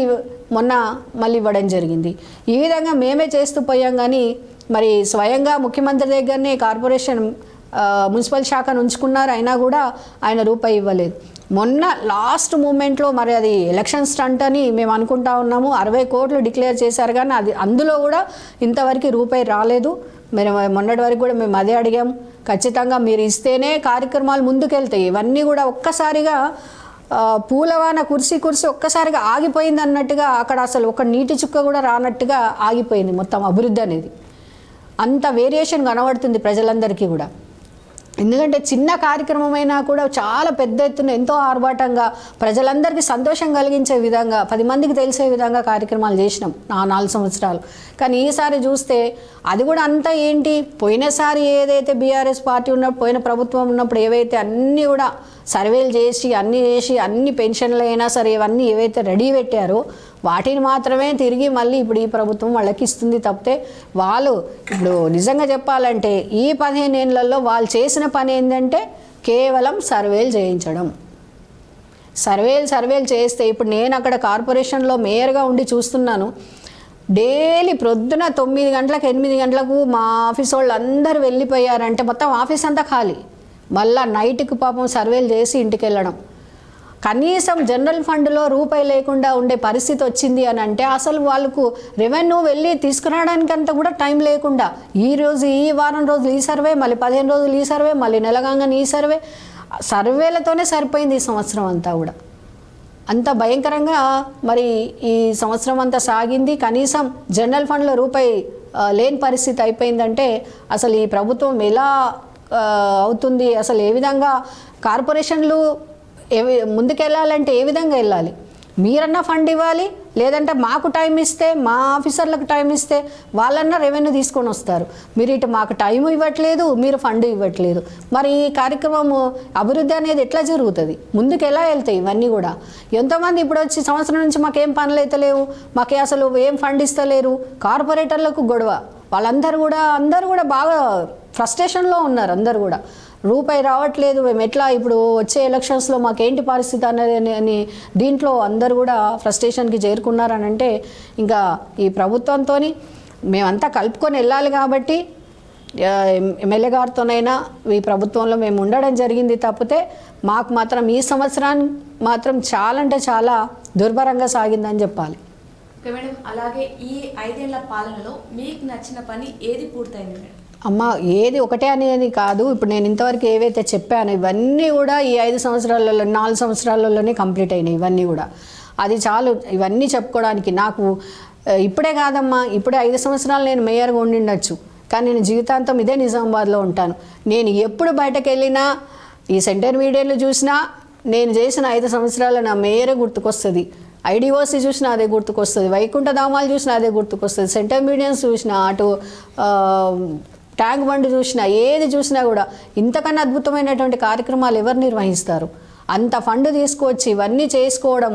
ఇవ్వడం జరిగింది. ఈ విధంగా మేమే చేస్తూ పోయాం. కానీ మరి స్వయంగా ముఖ్యమంత్రి దగ్గరనే కార్పొరేషన్ మున్సిపల్ శాఖను ఉంచుకున్నారు, అయినా కూడా ఆయన ₹1 ఇవ్వలేదు. మొన్న లాస్ట్ మూమెంట్లో మరి అది ఎలక్షన్ స్టంట్ అని మేము అనుకుంటా ఉన్నాము. 60 కోట్లు డిక్లేర్ చేశారు, కానీ అందులో కూడా ఇంతవరకు ₹1 రాలేదు. మరి మొన్నటి వరకు కూడా మేము అదే అడిగాం, ఖచ్చితంగా మీరు ఇస్తేనే కార్యక్రమాలు ముందుకెళ్తాయి. ఇవన్నీ కూడా ఒక్కసారిగా పూలవాన కుర్సీ ఒక్కసారిగా ఆగిపోయింది అన్నట్టుగా, అక్కడ అసలు ఒక నీటి చుక్క కూడా రానట్టుగా ఆగిపోయింది మొత్తం అభివృద్ధి అనేది. అంత వేరియేషన్ కనబడుతుంది ప్రజలందరికీ కూడా. ఎందుకంటే చిన్న కార్యక్రమమైనా కూడా చాలా పెద్ద ఎత్తున ఎంతో ఆర్భాటంగా ప్రజలందరికీ సంతోషం కలిగించే విధంగా 10 మందికి తెలిసే విధంగా కార్యక్రమాలు చేసినాం 4 సంవత్సరాలు. కానీ ఈసారి చూస్తే అది కూడా అంతా ఏంటి, పోయినసారి ఏదైతే బీఆర్ఎస్ పార్టీ ఉన్నప్పుడు, పోయిన ప్రభుత్వం ఉన్నప్పుడు ఏవైతే అన్నీ కూడా సర్వేలు చేసి అన్ని పెన్షన్లు అయినా సరే ఇవన్నీ ఏవైతే రెడీ పెట్టారో వాటిని మాత్రమే తిరిగి మళ్ళీ ఇప్పుడు ఈ ప్రభుత్వం వాళ్ళకి ఇస్తుంది తప్పితే, వాళ్ళు ఇప్పుడు నిజంగా చెప్పాలంటే ఈ 15 ఏళ్లలో వాళ్ళు చేసిన పని ఏంటంటే కేవలం సర్వేలు చేయించడం. సర్వేలు చేస్తే ఇప్పుడు నేను అక్కడ కార్పొరేషన్లో మేయర్గా ఉండి చూస్తున్నాను. డైలీ ప్రొద్దున 9 గంటలకు 8 గంటలకు మా ఆఫీస్ వాళ్ళు అందరూ వెళ్ళిపోయారంటే మొత్తం ఆఫీస్ అంతా ఖాళీ. మళ్ళీ నైట్కి పాపం సర్వేలు చేసి ఇంటికి వెళ్ళడం. కనీసం జనరల్ ఫండ్లో ₹1 లేకుండా ఉండే పరిస్థితి వచ్చింది అని అంటే అసలు వాళ్ళకు రెవెన్యూ వెళ్ళి తీసుకురావడానికంతా కూడా టైం లేకుండా ఈ వారం రోజులు ఈ సర్వే, మళ్ళీ 15 రోజులు ఈ సర్వే, మళ్ళీ నెలగానే ఈ సర్వేలతోనే సరిపోయింది ఈ సంవత్సరం అంతా కూడా. అంత భయంకరంగా మరి ఈ సంవత్సరం అంతా సాగింది. కనీసం జనరల్ ఫండ్లో ₹1 లేని పరిస్థితి అయిపోయిందంటే అసలు ఈ ప్రభుత్వం ఎలా అవుతుంది, అసలు ఏ విధంగా కార్పొరేషన్లు ముందుకెళ్ళాలంటే ఏ విధంగా వెళ్ళాలి? మీరన్నా ఫండ్ ఇవ్వాలి, లేదంటే మాకు టైం ఇస్తే, మా ఆఫీసర్లకు టైం ఇస్తే వాళ్ళన్నా రెవెన్యూ తీసుకొని వస్తారు. మీరు ఇటు మాకు టైం ఇవ్వట్లేదు, మీరు ఫండ్ ఇవ్వట్లేదు. మరి ఈ కార్యక్రమం అభివృద్ధి అనేది ఎట్లా జరుగుతుంది, ముందుకు ఎలా వెళ్తాయి ఇవన్నీ కూడా? ఎంతోమంది ఇప్పుడు వచ్చి సంవత్సరం నుంచి మాకేం పనులు అయితే లేవు, మాకే అసలు ఏం ఫండ్ ఇస్తలేరు, కార్పొరేటర్లకు గొడవ. వాళ్ళందరూ కూడా బాగా ఫ్రస్ట్రేషన్లో ఉన్నారు. అందరూ కూడా ₹1 రావట్లేదు, మేము ఎట్లా ఇప్పుడు వచ్చే ఎలక్షన్స్లో మాకేంటి పరిస్థితి అని దీంట్లో అందరూ కూడా ఫ్రస్ట్రేషన్కి చేరుకున్నారని అంటే ఇంకా ఈ ప్రభుత్వంతో మేమంతా కలుపుకొని వెళ్ళాలి. కాబట్టి ఎమ్మెల్యే గారితోనైనా ఈ ప్రభుత్వంలో మేము ఉండడం జరిగింది తప్పితే మాకు మాత్రం ఈ సంవత్సరాన్ని మాత్రం చాలా అంటే చాలా దుర్భరంగా సాగిందని చెప్పాలి. ఓకే మేడం, అలాగే ఈ 5 ఏళ్ల పాలనలో మీకు నచ్చిన పని ఏది పూర్తయింది మేడం? అమ్మ ఏది ఒకటే అనేది కాదు. ఇప్పుడు నేను ఇంతవరకు ఏవైతే చెప్పానో ఇవన్నీ కూడా ఈ 5 సంవత్సరాలలో 4 సంవత్సరాలలోనే కంప్లీట్ అయినాయి. ఇవన్నీ కూడా అది చాలు ఇవన్నీ చెప్పుకోవడానికి. నాకు ఇప్పుడే కాదమ్మా, ఇప్పుడే 5 సంవత్సరాలు నేను మేయర్గా ఉండిండొచ్చు, కానీ నేను జీవితాంతం ఇదే నిజామాబాద్లో ఉంటాను. నేను ఎప్పుడు బయటకు వెళ్ళినా ఈ సెంటర్ మీడియాలో చూసినా నేను చేసిన 5 సంవత్సరాలు నా మేయరే గుర్తుకొస్తుంది. ఐడిఓసి చూసినా అదే గుర్తుకొస్తుంది, వైకుంఠ ధామాలు చూసినా అదే గుర్తుకొస్తుంది, సెంటర్ మీడియన్స్ చూసినా, అటు ట్యాంక్ బండ్ చూసినా, ఏది చూసినా కూడా ఇంతకన్నా అద్భుతమైనటువంటి కార్యక్రమాలు ఎవరు నిర్వహిస్తారు? అంత ఫండ్ తీసుకొచ్చి ఇవన్నీ చేసుకోవడం,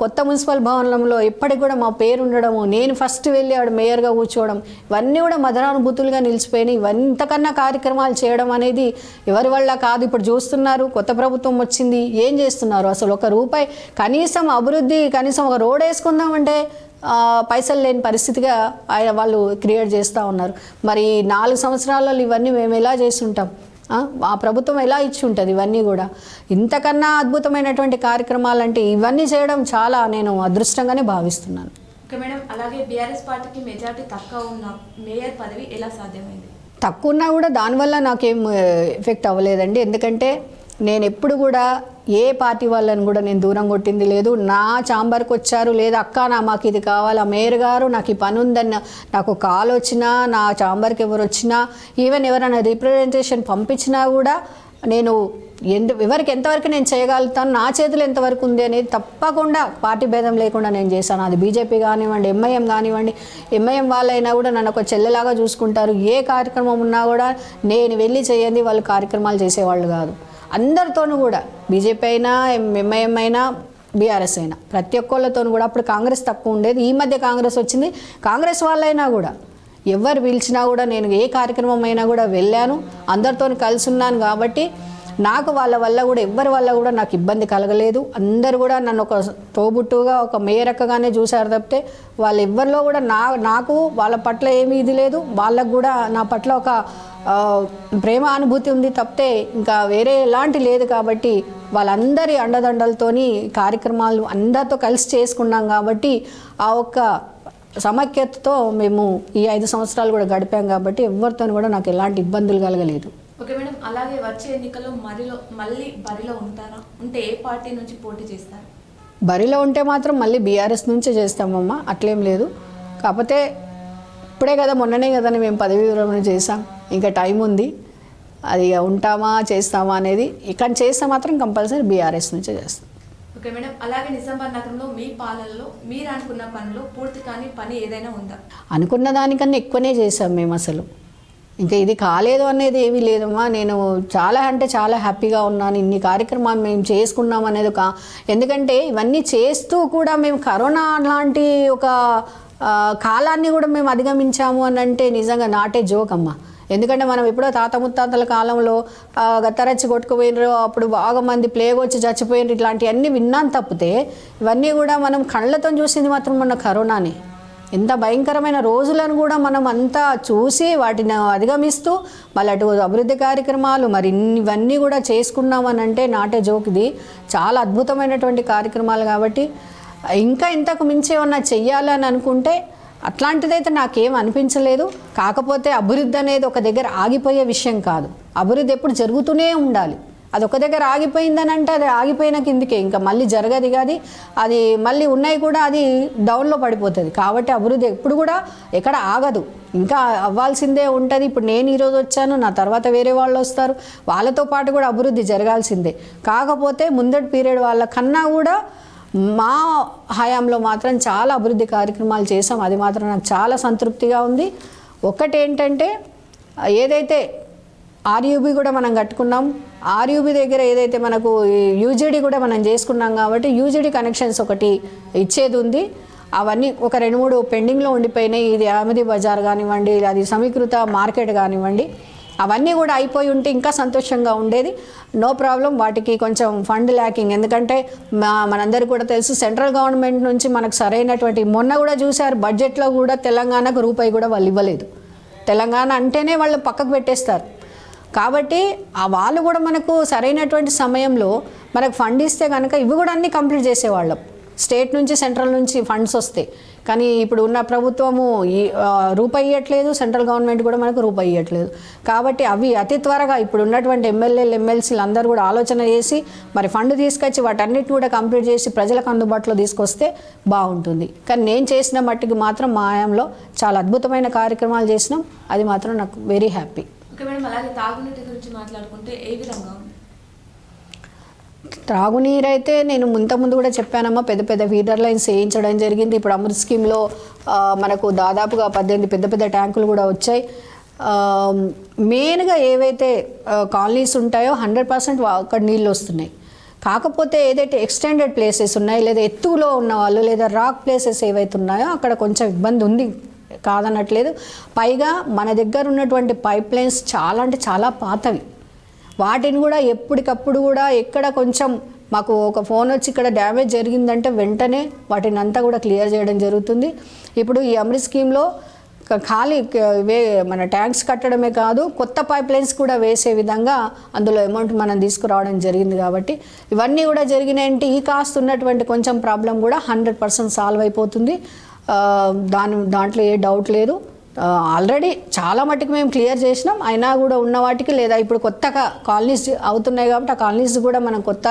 కొత్త మున్సిపల్ భవనంలో ఇప్పటికి కూడా మా పేరు ఉండడము, నేను ఫస్ట్ వెళ్ళి ఆవిడ మేయర్గా కూర్చోవడం, ఇవన్నీ కూడా మధురానుభూతులుగా నిలిచిపోయినాయి. ఇవన్నీ ఇంతకన్నా కార్యక్రమాలు చేయడం అనేది ఎవరి వల్ల కాదు. ఇప్పుడు చూస్తున్నారు, కొత్త ప్రభుత్వం వచ్చింది, ఏం చేస్తున్నారు? అసలు ₹1 కనీసం అభివృద్ధి, కనీసం ఒక రోడ్ వేసుకుందామంటే పైసలు లేని పరిస్థితిగా వాళ్ళు క్రియేట్ చేస్తూ ఉన్నారు. మరి 4 సంవత్సరాలలో ఇవన్నీ మేము ఎలా చేస్తుంటాం? ఆ ప్రభుత్వం ఎలా ఇచ్చి ఉంటుంది? ఇవన్నీ కూడా ఇంతకన్నా అద్భుతమైనటువంటి కార్యక్రమాలు అంటే ఇవన్నీ చేయడం చాలా నేను అదృష్టంగానే భావిస్తున్నాను. ఓకే మేడం, అలాగే బీఆర్ఎస్ పార్టీకి మెజారిటీ తక్కువ ఉన్న మేయర్ పదవి ఎలా సాధ్యమైంది? తక్కువ ఉన్నా కూడా దానివల్ల నాకేం ఎఫెక్ట్ అవ్వలేదండి. ఎందుకంటే నేను ఎప్పుడు కూడా ఏ పార్టీ వాళ్ళని కూడా నేను దూరం కొట్టింది లేదు. నా ఛాంబర్కి వచ్చారు, లేదా అక్క మాకు ఇది కావాలా, మేయర్ గారు నాకు ఈ పని ఉందన్న నాకు కాల్ వచ్చినా, నా ఛాంబర్కి ఎవరు వచ్చినా, ఈవెన్ ఎవరైనా రిప్రజెంటేషన్ పంపించినా కూడా నేను ఎవరికి ఎంతవరకు నేను చేయగలుగుతాను, నా చేతులు ఎంతవరకు ఉంది అనేది తప్పకుండా పార్టీ భేదం లేకుండా నేను చేశాను. అది బీజేపీ కానివ్వండి, ఎంఐఎం కానివ్వండి, ఎంఐఎం వాళ్ళైనా కూడా నన్ను ఒక చెల్లెలాగా చూసుకుంటారు. ఏ కార్యక్రమం ఉన్నా కూడా నేను వెళ్ళి చేయండి వాళ్ళు కార్యక్రమాలు చేసేవాళ్ళు కాదు. అందరితోనూ కూడా బీజేపీ అయినా, ఎంఐఎం అయినా, బీఆర్ఎస్ అయినా, ప్రతి ఒక్కళ్ళతోనూ కూడా. అప్పుడు కాంగ్రెస్ తక్కువ ఉండేది, ఈ మధ్య కాంగ్రెస్ వచ్చింది. కాంగ్రెస్ వాళ్ళైనా కూడా ఎవరు పిలిచినా కూడా నేను ఏ కార్యక్రమం అయినా కూడా వెళ్ళాను, అందరితో కలిసి ఉన్నాను. కాబట్టి నాకు వాళ్ళ వల్ల కూడా ఎవ్వరి వల్ల కూడా నాకు ఇబ్బంది కలగలేదు. అందరు కూడా నన్ను ఒక తోబుట్టుగా, ఒక మేరక్కగానే చూశారు తప్పితే వాళ్ళు ఎవ్వరిలో కూడా నాకు వాళ్ళ పట్ల ఏమీ ఇది లేదు. వాళ్ళకు కూడా నా పట్ల ఒక ప్రేమ అనుభూతి ఉంది తప్పితే ఇంకా వేరే ఎలాంటి లేదు. కాబట్టి వాళ్ళందరి అండదండలతోని కార్యక్రమాలు అందరితో కలిసి చేసుకున్నాం. కాబట్టి ఆ ఒక్క సమైక్యతతో మేము ఈ 5 సంవత్సరాలు కూడా గడిపాం. కాబట్టి ఎవరితో కూడా నాకు ఎలాంటి ఇబ్బందులు కలగలేదు. ఓకే మేడం, అలాగే వచ్చే ఎన్నికల్లో మళ్ళీ బరిలో ఉంటారా? ఉంటే ఏ పార్టీ నుంచి పోటీ చేస్తారు? బరిలో ఉంటే మాత్రం మళ్ళీ బీఆర్ఎస్ నుంచే చేస్తామమ్మా, అట్లేం లేదు. కాకపోతే ఇప్పుడే కదా, మొన్ననే కదా మేము పదవీ విరమణ చేసాం, ఇంకా టైం ఉంది. అది ఉంటామా చేస్తామా అనేది, ఇక్కడ చేస్తే మాత్రం కంపల్సరీ బీఆర్ఎస్ నుంచే చేస్తాం. ఓకే మేడం, అలాగే నిజామాబాద్ నగరంలో మీ పాలనలో మీరు అనుకున్న పనిలో పూర్తి కాని పని ఏదైనా ఉందా? అనుకున్న దానికన్నా ఎక్కువనే చేసాం మేము. అసలు ఇంకా ఇది కాలేదు అనేది ఏమీ లేదమ్మా. నేను చాలా అంటే చాలా హ్యాపీగా ఉన్నాను. ఇన్ని కార్యక్రమాలు మేము చేసుకున్నాం అనేది ఎందుకంటే ఇవన్నీ చేస్తూ కూడా మేము కరోనా లాంటి ఒక కాలాన్ని కూడా మేము అధిగమించాము అని అంటే నిజంగా నాటే జోక్ అమ్మ. ఎందుకంటే మనం ఎప్పుడో తాత ముత్తాతల కాలంలో గత్తరచ్చి కొట్టుకుపోయినారు, అప్పుడు బాగా మంది ప్లేగ్ వచ్చి చచ్చిపోయినారు, ఇట్లాంటివన్నీ విన్నాను తప్పితే ఇవన్నీ కూడా మనం కళ్ళతో చూసింది మాత్రం మన కరోనాని. ఎంత భయంకరమైన రోజులను కూడా మనం అంతా చూసి వాటిని అధిగమిస్తూ మళ్ళీ అటు అభివృద్ధి కార్యక్రమాలు మరి ఇవన్నీ కూడా చేసుకున్నామని అంటే నాటే జోక్. ఇది చాలా అద్భుతమైనటువంటి కార్యక్రమాలు. కాబట్టి ఇంకా ఇంతకు మించి ఏమన్నా చెయ్యాలని అనుకుంటే అట్లాంటిదైతే నాకేం అనిపించలేదు. కాకపోతే అభివృద్ధి అనేది ఒక దగ్గర ఆగిపోయే విషయం కాదు. అభివృద్ధి ఎప్పుడు జరుగుతూనే ఉండాలి. అది ఒక దగ్గర ఆగిపోయిందని అంటే అది ఆగిపోయిన కిందికే, ఇంకా మళ్ళీ జరగదు కాదు. అది మళ్ళీ ఉన్నాయి కూడా అది డౌన్లో పడిపోతుంది. కాబట్టి అభివృద్ధి ఎప్పుడు కూడా ఎక్కడ ఆగదు, ఇంకా అవ్వాల్సిందే ఉంటుంది. ఇప్పుడు నేను ఈరోజు వచ్చాను, నా తర్వాత వేరే వాళ్ళు వస్తారు, వాళ్ళతో పాటు కూడా అభివృద్ధి జరగాల్సిందే. కాకపోతే ముందటి పీరియడ్ వాళ్ళ కన్నా కూడా మా హయాంలో మాత్రం చాలా అభివృద్ధి కార్యక్రమాలు చేసాం. అది మాత్రం నాకు చాలా సంతృప్తిగా ఉంది. ఒకటి ఏంటంటే ఏదైతే ఆర్యూబీ కూడా మనం కట్టుకున్నాం, ఆర్యూబీ దగ్గర ఏదైతే మనకు యూజీడీ కూడా మనం చేసుకున్నాం. కాబట్టి యూజీడీ కనెక్షన్స్ ఒకటి ఇచ్చేది ఉంది. అవన్నీ ఒక 2-3 పెండింగ్లో ఉండిపోయినాయి. ఇది అహ్మదీ బజార్ కానివ్వండి, అది సమీకృత మార్కెట్ కానివ్వండి, అవన్నీ కూడా అయిపోయి ఉంటే ఇంకా సంతోషంగా ఉండేది. నో ప్రాబ్లం, వాటికి కొంచెం ఫండ్ ల్యాకింగ్. ఎందుకంటే మనందరికీ కూడా తెలుసు సెంట్రల్ గవర్నమెంట్ నుంచి మనకు సరైనటువంటి, మొన్న కూడా చూశారు బడ్జెట్లో కూడా తెలంగాణకు రూపాయి కూడా వాళ్ళు ఇవ్వలేదు. తెలంగాణ అంటేనే వాళ్ళు పక్కకు పెట్టేస్తారు. కాబట్టి వాళ్ళు కూడా మనకు సరైనటువంటి సమయంలో మనకు ఫండ్ ఇస్తే కనుక ఇవి కూడా అన్నీ కంప్లీట్ చేసేవాళ్ళం. స్టేట్ నుంచి సెంట్రల్ నుంచి ఫండ్స్ వస్తాయి. కానీ ఇప్పుడు ఉన్న ప్రభుత్వము రూపాయి ఇవ్వట్లేదు, సెంట్రల్ గవర్నమెంట్ కూడా మనకు రూపాయి ఇవ్వట్లేదు. కాబట్టి అవి అతి త్వరగా ఇప్పుడు ఉన్నటువంటి ఎమ్మెల్యేలు ఎమ్మెల్సీలు అందరూ కూడా ఆలోచన చేసి మరి ఫండ్ తీసుకొచ్చి వాటన్నిటిని కూడా కంప్లీట్ చేసి ప్రజలకు అందుబాటులో తీసుకొస్తే బాగుంటుంది. కానీ నేను చేసిన మట్టికి మాత్రం మా ఆయంలో చాలా అద్భుతమైన కార్యక్రమాలు చేసినాం. అది మాత్రం నాకు వెరీ హ్యాపీ. ఓకే మేడం, అలాగే తాగునీటి గురించి మాట్లాడుకుంటే ఏ విధంగా ఉంది? త్రాగునీరు అయితే నేను ఇంతకుముందు కూడా చెప్పానమ్మా, పెద్ద పెద్ద ఫీడర్ లైన్స్ వేయించడం జరిగింది. ఇప్పుడు అమృత్ స్కీమ్లో మనకు దాదాపుగా 18 పెద్ద పెద్ద ట్యాంకులు కూడా వచ్చాయి. మెయిన్గా ఏవైతే కాలనీస్ ఉంటాయో 100% అక్కడ నీళ్ళు వస్తున్నాయి. కాకపోతే ఏదైతే ఎక్స్టెండెడ్ ప్లేసెస్ ఉన్నాయి, లేదా ఎత్తులో ఉన్న వాళ్ళు, లేదా రాక్ ప్లేసెస్ ఏవైతే ఉన్నాయో అక్కడ కొంచెం ఇబ్బంది ఉంది, కాదనట్లేదు. పైగా మన దగ్గర ఉన్నటువంటి పైప్ లైన్స్ చాలా అంటే చాలా పాతవి. వాటిని కూడా ఎప్పటికప్పుడు కూడా ఎక్కడ కొంచెం మాకు ఒక ఫోన్ వచ్చి ఇక్కడ డ్యామేజ్ జరిగిందంటే వెంటనే వాటిని అంతా కూడా క్లియర్ చేయడం జరుగుతుంది. ఇప్పుడు ఈ అమృత్ స్కీమ్లో ఖాళీ మన ట్యాంక్స్ కట్టడమే కాదు, కొత్త పైప్ లైన్స్ కూడా వేసే విధంగా అందులో అమౌంట్ మనం తీసుకురావడం జరిగింది. కాబట్టి ఇవన్నీ కూడా జరిగినాయంటే ఈ కాస్ట్ ఉన్నటువంటి కొంచెం ప్రాబ్లం కూడా 100% సాల్వ్ అయిపోతుంది. దాంట్లో ఏ డౌట్ లేదు. ఆల్రెడీ చాలా మట్టుకు మేము క్లియర్ చేసినాం. అయినా కూడా ఉన్న వాటికి, లేదా ఇప్పుడు కొత్తగా కాలనీస్ అవుతున్నాయి కాబట్టి ఆ కాలనీస్ కూడా మనం కొత్త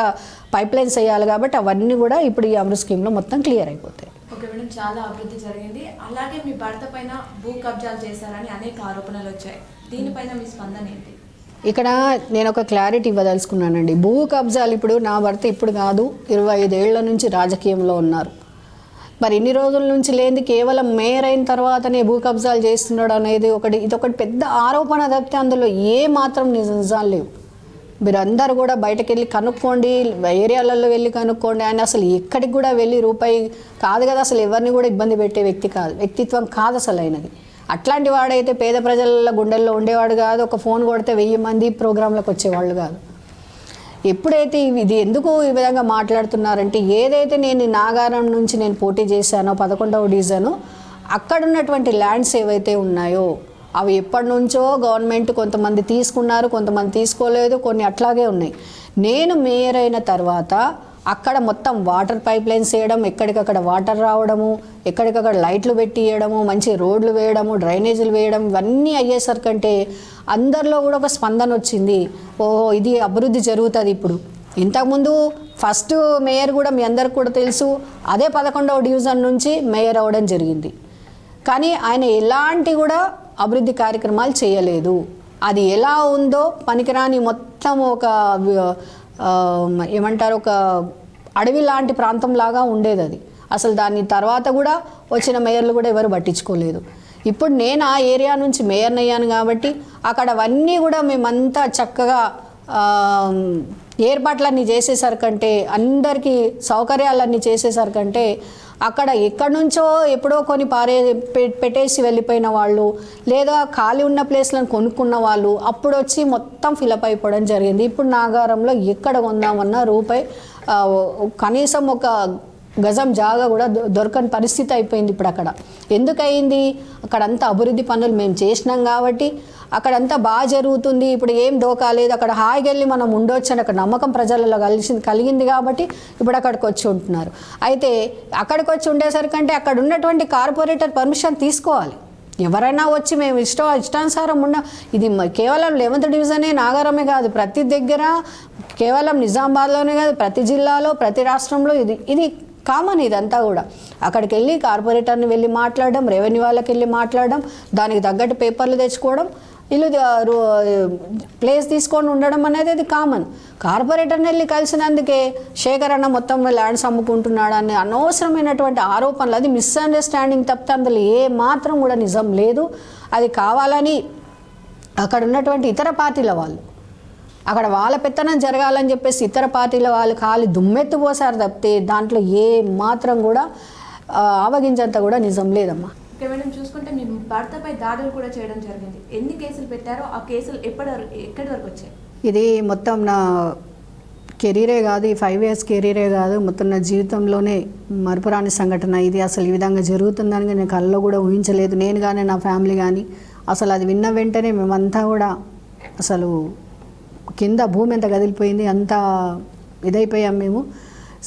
పైప్ లైన్స్ వేయాలి కాబట్టి అవన్నీ కూడా ఇప్పుడు ఈ అమృత్ స్కీమ్లో మొత్తం క్లియర్ అయిపోతాయి. ఓకే మేడం, చాలా అభివృద్ధి జరిగింది. అలాగే మీ భర్త పైన భూ కబ్జాలు చేశారని అనేక ఆరోపణలు వచ్చాయి. దీనిపైన మీ స్పందన ఏంటి? ఇక్కడ నేను ఒక క్లారిటీ ఇవ్వదలుచుకున్నానండి. భూ కబ్జాలు ఇప్పుడు నా భర్త ఇప్పుడు కాదు, 25 ఏళ్ల నుంచి రాజకీయంలో ఉన్నారు. మరి ఇన్ని రోజుల నుంచి లేని కేవలం మేయర్ అయిన తర్వాతనే భూ కబ్జాలు చేస్తున్నాడు అనేది ఇదొకటి పెద్ద ఆరోపణ తప్పితే అందులో ఏ మాత్రం నిజాలు లేవు. మీరు అందరూ కూడా బయటకు వెళ్ళి కనుక్కోండి, ఏరియాలలో వెళ్ళి కనుక్కోండి. ఆయన అసలు ఎక్కడికి కూడా వెళ్ళి రూపాయి కాదు కదా, అసలు ఎవరిని కూడా ఇబ్బంది పెట్టే వ్యక్తిత్వం కాదు అసలు అయినది. అట్లాంటి వాడైతే పేద ప్రజల గుండెల్లో ఉండేవాడు కాదు. ఒక ఫోన్ కొడితే 1000 మంది ప్రోగ్రాంలకు వచ్చేవాళ్ళు కాదు. ఎప్పుడైతే ఇది ఎందుకు ఈ విధంగా మాట్లాడుతున్నారంటే, ఏదైతే నేను నాగారం నుంచి నేను పోటీ చేశానో 11వ డివిజను, అక్కడ ఉన్నటువంటి ల్యాండ్స్ ఏవైతే ఉన్నాయో అవి ఎప్పటి నుంచో గవర్నమెంట్ కొంతమంది తీసుకున్నారు, కొంతమంది తీసుకోలేదు, కొన్ని అట్లాగే ఉన్నాయి. నేను మేయర్ అయిన తర్వాత అక్కడ మొత్తం వాటర్ పైప్ లైన్స్ వేయడం, ఎక్కడికక్కడ వాటర్ రావడము, ఎక్కడికక్కడ లైట్లు పెట్టి వేయడము, మంచి రోడ్లు వేయడము, డ్రైనేజీలు వేయడం, ఇవన్నీ అయ్యేసరికంటే అందరిలో కూడా ఒక స్పందన వచ్చింది. ఓహో, ఇది అభివృద్ధి జరుగుతుంది. ఇప్పుడు ఇంతకుముందు ఫస్ట్ మేయర్ కూడా మీ అందరికి కూడా తెలుసు, అదే 11వ డివిజన్ నుంచి మేయర్ అవ్వడం జరిగింది. కానీ ఆయన ఎలాంటి కూడా అభివృద్ధి కార్యక్రమాలు చేయలేదు. అది ఎలా ఉందో పనికిరాని మొత్తం ఒక ఏమంటారు, ఒక అడవి లాంటి ప్రాంతం లాగా ఉండేది అది. అసలు దాని తర్వాత కూడా వచ్చిన మేయర్లు కూడా ఎవరు పట్టించుకోలేదు. ఇప్పుడు నేను ఆ ఏరియా నుంచి మేయర్ని అయ్యాను కాబట్టి అక్కడ అవన్నీ కూడా మేమంతా చక్కగా ఏర్పాట్లన్నీ చేసేసరికంటే, అందరికీ సౌకర్యాలన్నీ చేసేసరికంటే, అక్కడ ఎక్కడి నుంచో ఎప్పుడో కొని పెట్టేసి వెళ్ళిపోయిన వాళ్ళు, లేదా ఖాళీ ఉన్న ప్లేస్లను కొనుక్కున్న వాళ్ళు అప్పుడు వచ్చి మొత్తం ఫిలప్ అయిపోవడం జరిగింది. ఇప్పుడు నాగారంలో ఎక్కడ కొందామన్నా రూపాయి కనీసం ఒక గజం జాగా కూడా దొరకని పరిస్థితి అయిపోయింది ఇప్పుడు అక్కడ. ఎందుకయింది? అక్కడంతా అభివృద్ధి పనులు మేము చేసినాం కాబట్టి అక్కడంతా బాగా జరుగుతుంది. ఇప్పుడు ఏం డోకాలేదు, అక్కడ హాయిగా వెళ్ళి మనం ఉండొచ్చు అని అక్కడ నమ్మకం ప్రజలలో కలిగింది కాబట్టి ఇప్పుడు అక్కడికి వచ్చి ఉంటున్నారు. అయితే అక్కడికి వచ్చి ఉండేసరికంటే అక్కడ ఉన్నటువంటి కార్పొరేటర్ పర్మిషన్ తీసుకోవాలి. ఎవరైనా వచ్చి మేము ఇష్టానుసారం ఉన్న, ఇది కేవలం 11th డివిజనే నాగారమే కాదు, ప్రతి దగ్గర, కేవలం నిజామాబాద్లోనే కాదు, ప్రతి జిల్లాలో, ప్రతి రాష్ట్రంలో ఇది కామన్. ఇదంతా కూడా అక్కడికి వెళ్ళి కార్పొరేటర్ని వెళ్ళి మాట్లాడడం, రెవెన్యూ వాళ్ళకి వెళ్ళి మాట్లాడడం, దానికి తగ్గట్టు పేపర్లు తెచ్చుకోవడం, ఇల్లు ప్లేస్ తీసుకొని ఉండడం అనేది అది కామన్. కార్పొరేటర్ని వెళ్ళి కలిసినందుకే శేఖర్ అన్న మొత్తం ల్యాండ్స్ అమ్ముకుంటున్నాడు అని అనవసరమైనటువంటి ఆరోపణలు, అది మిస్అండర్స్టాండింగ్ తప్పితే అందులో ఏ మాత్రం కూడా నిజం లేదు. అది కావాలని అక్కడ ఉన్నటువంటి ఇతర పార్టీల వాళ్ళు, అక్కడ వాళ్ళ పెత్తనం జరగాలని చెప్పేసి ఇతర పార్టీల వాళ్ళు ఖాళీ దుమ్మెత్తిపోసారు తప్పితే దాంట్లో ఏ మాత్రం కూడా ఆవగించంత కూడా నిజం లేదమ్మా. ఓకే మేడం, చూసుకుంటే మీ భర్తపై దాడులు కూడా చేయడం జరిగింది. ఎన్ని కేసులు పెట్టారో, ఆ కేసులు ఎక్కడి వరకు వచ్చాయి? ఇది మొత్తం నా కెరీరే కాదు, ఈ 5 years కెరీరే కాదు, మొత్తం నా జీవితంలోనే మరపురాని సంఘటన ఇది. అసలు ఈ విధంగా జరుగుతుందని నేను కళ్ళలో కూడా ఊహించలేదు, నేను కానీ నా ఫ్యామిలీ కానీ. అసలు అది విన్న వెంటనే మేమంతా కూడా అసలు కింద భూమి ఎంత కదిలిపోయింది, అంతా ఇదైపోయాం మేము.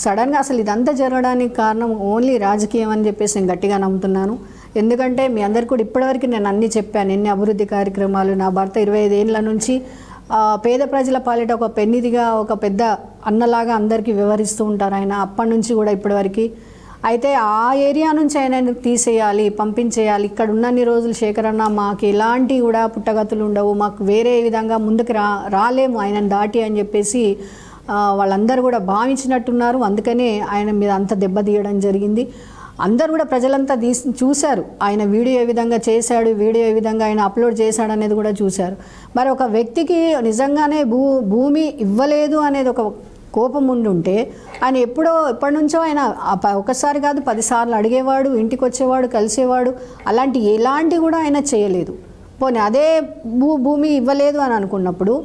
సడన్గా అసలు ఇదంతా జరగడానికి కారణం ఓన్లీ రాజకీయం అని చెప్పేసి నేను గట్టిగా నమ్ముతున్నాను. ఎందుకంటే మీ అందరికీ కూడా ఇప్పటివరకు నేను అన్నీ చెప్పాను, ఎన్ని అభివృద్ధి కార్యక్రమాలు. నా భర్త 25 ఏళ్ళ నుంచి పేద ప్రజల పాలిట ఒక పెన్నిదిగా, ఒక పెద్ద అన్నలాగా అందరికీ వివరిస్తూ ఉంటారు ఆయన అప్పటి నుంచి కూడా ఇప్పటివరకు. అయితే ఆ ఏరియా నుంచి ఆయన తీసేయాలి, పంపించేయాలి. ఇక్కడ ఉన్నన్ని రోజులు శేఖర్ అన్న మాకు ఎలాంటి కూడా పుట్టగతులు ఉండవు, మాకు వేరే విధంగా ముందుకు రాలేము ఆయనను దాటి అని చెప్పేసి వాళ్ళందరూ కూడా భావించినట్టున్నారు. అందుకనే ఆయన మీద అంత దెబ్బతీయడం జరిగింది. అందరూ కూడా ప్రజలంతా చూశారు ఆయన వీడియో ఏ విధంగా చేశాడు, వీడియో ఏ విధంగా ఆయన అప్లోడ్ చేశాడు అనేది కూడా చూశారు. మరి ఒక వ్యక్తికి నిజంగానే భూమి ఇవ్వలేదు అనేది ఒక కోపం ఉండుంటే ఆయన ఎప్పటి నుంచో ఆయన ఒకసారి కాదు 10 సార్లు అడిగేవాడు, ఇంటికి వచ్చేవాడు, కలిసేవాడు. ఎలాంటి కూడా ఆయన చేయలేదు. పోనీ అదే భూమి ఇవ్వలేదు అని అనుకున్నప్పుడు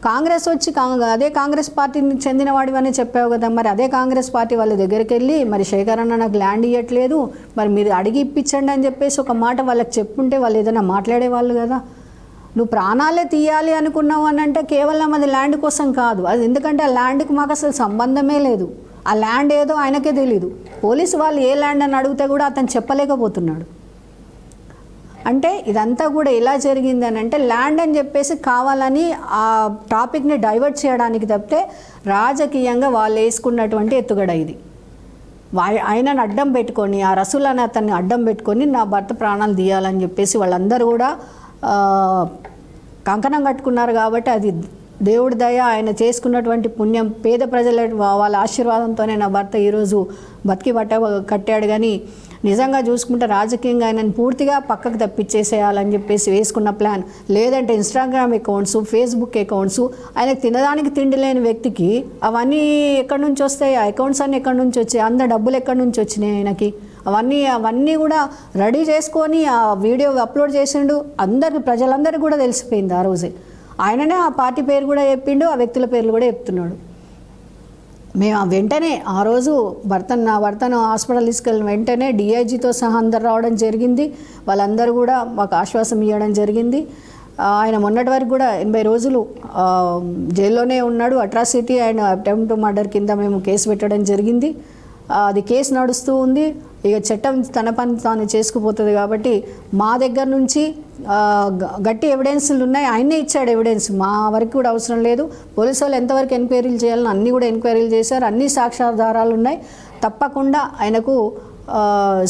కాంగ్రెస్ వచ్చి అదే కాంగ్రెస్ పార్టీని చెందినవాడివని చెప్పావు కదా, మరి అదే కాంగ్రెస్ పార్టీ వాళ్ళ దగ్గరికి వెళ్ళి మరి శేఖర్ అన్న నాకు ల్యాండ్ ఇవ్వట్లేదు, మరి మీరు అడిగి ఇప్పించండి అని చెప్పేసి ఒక మాట వాళ్ళకి చెప్పుంటే వాళ్ళు ఏదైనా మాట్లాడేవాళ్ళు కదా. నువ్వు ప్రాణాలే తీయాలి అనుకున్నావు అని అంటే కేవలం అది ల్యాండ్ కోసం కాదు, అది ఎందుకంటే ఆ ల్యాండ్కి మాకు అసలు సంబంధమే లేదు. ఆ ల్యాండ్ ఏదో ఆయనకే తెలీదు. పోలీసు వాళ్ళు ఏ ల్యాండ్ అని అడిగితే కూడా అతను చెప్పలేకపోతున్నాడు. అంటే ఇదంతా కూడా ఎలా జరిగింది అని అంటే ల్యాండ్ అని చెప్పేసి కావాలని ఆ టాపిక్ని డైవర్ట్ చేయడానికి తప్పితే రాజకీయంగా వాళ్ళు వేసుకున్నటువంటి ఎత్తుగడ ఇది. ఆయనను అడ్డం పెట్టుకొని, ఆ రసూలని అతన్ని అడ్డం పెట్టుకొని నా భర్త ప్రాణాలు తీయాలని చెప్పేసి వాళ్ళందరూ కూడా కంకణం కట్టుకున్నారు. కాబట్టి అది దేవుడి దయ, ఆయన చేసుకున్నటువంటి పుణ్యం, పేద ప్రజల వాళ్ళ ఆశీర్వాదంతోనే నా భర్త ఈరోజు బతికి కట్టాడు. కానీ నిజంగా చూసుకుంటే రాజకీయంగా ఆయనను పూర్తిగా పక్కకు తప్పించేసేయాలని చెప్పేసి వేసుకున్న ప్లాన్. లేదంటే ఇన్స్టాగ్రామ్ అకౌంట్స్, ఫేస్బుక్ అకౌంట్స్, ఆయనకు తినడానికి తిండి లేని వ్యక్తికి అవన్నీ ఎక్కడి నుంచి వస్తాయి? ఆ అకౌంట్స్ అన్నీ ఎక్కడి నుంచి వచ్చాయి? అంత డబ్బులు ఎక్కడి నుంచి వచ్చినాయి ఆయనకి? అవన్నీ కూడా రెడీ చేసుకొని ఆ వీడియో అప్లోడ్ చేసిండు. ప్రజలందరికీ కూడా తెలిసిపోయింది ఆ రోజే. ఆయననే ఆ పార్టీ పేరు కూడా చెప్పిండు, ఆ వ్యక్తుల పేర్లు కూడా చెప్తున్నాడు. మేము వెంటనే ఆ రోజు నా భర్తను హాస్పిటల్ తీసుకెళ్ళిన వెంటనే డిఐజీతో సహా అందరు రావడం జరిగింది. వాళ్ళందరూ కూడా మాకు ఆశ్వాసం ఇవ్వడం జరిగింది. ఆయన మొన్నటి వరకు కూడా 80 రోజులు జైల్లోనే ఉన్నాడు. అట్రాసిటీ అండ్ అటెంప్ట్ మర్డర్ కింద మేము కేసు పెట్టడం జరిగింది. అది కేసు నడుస్తూ ఉంది. ఇక చట్టం తన పని తాను చేసుకుపోతుంది. కాబట్టి మా దగ్గర నుంచి గట్టి ఎవిడెన్స్లు ఉన్నాయి. ఆయనే ఇచ్చాడు ఎవిడెన్స్, మా వరకు కూడా అవసరం లేదు. పోలీసు వాళ్ళు ఎంతవరకు ఎంక్వైరీలు చేయాలని అన్నీ కూడా ఎంక్వైరీలు చేశారు. అన్ని సాక్ష్యాధారాలు ఉన్నాయి. తప్పకుండా ఆయనకు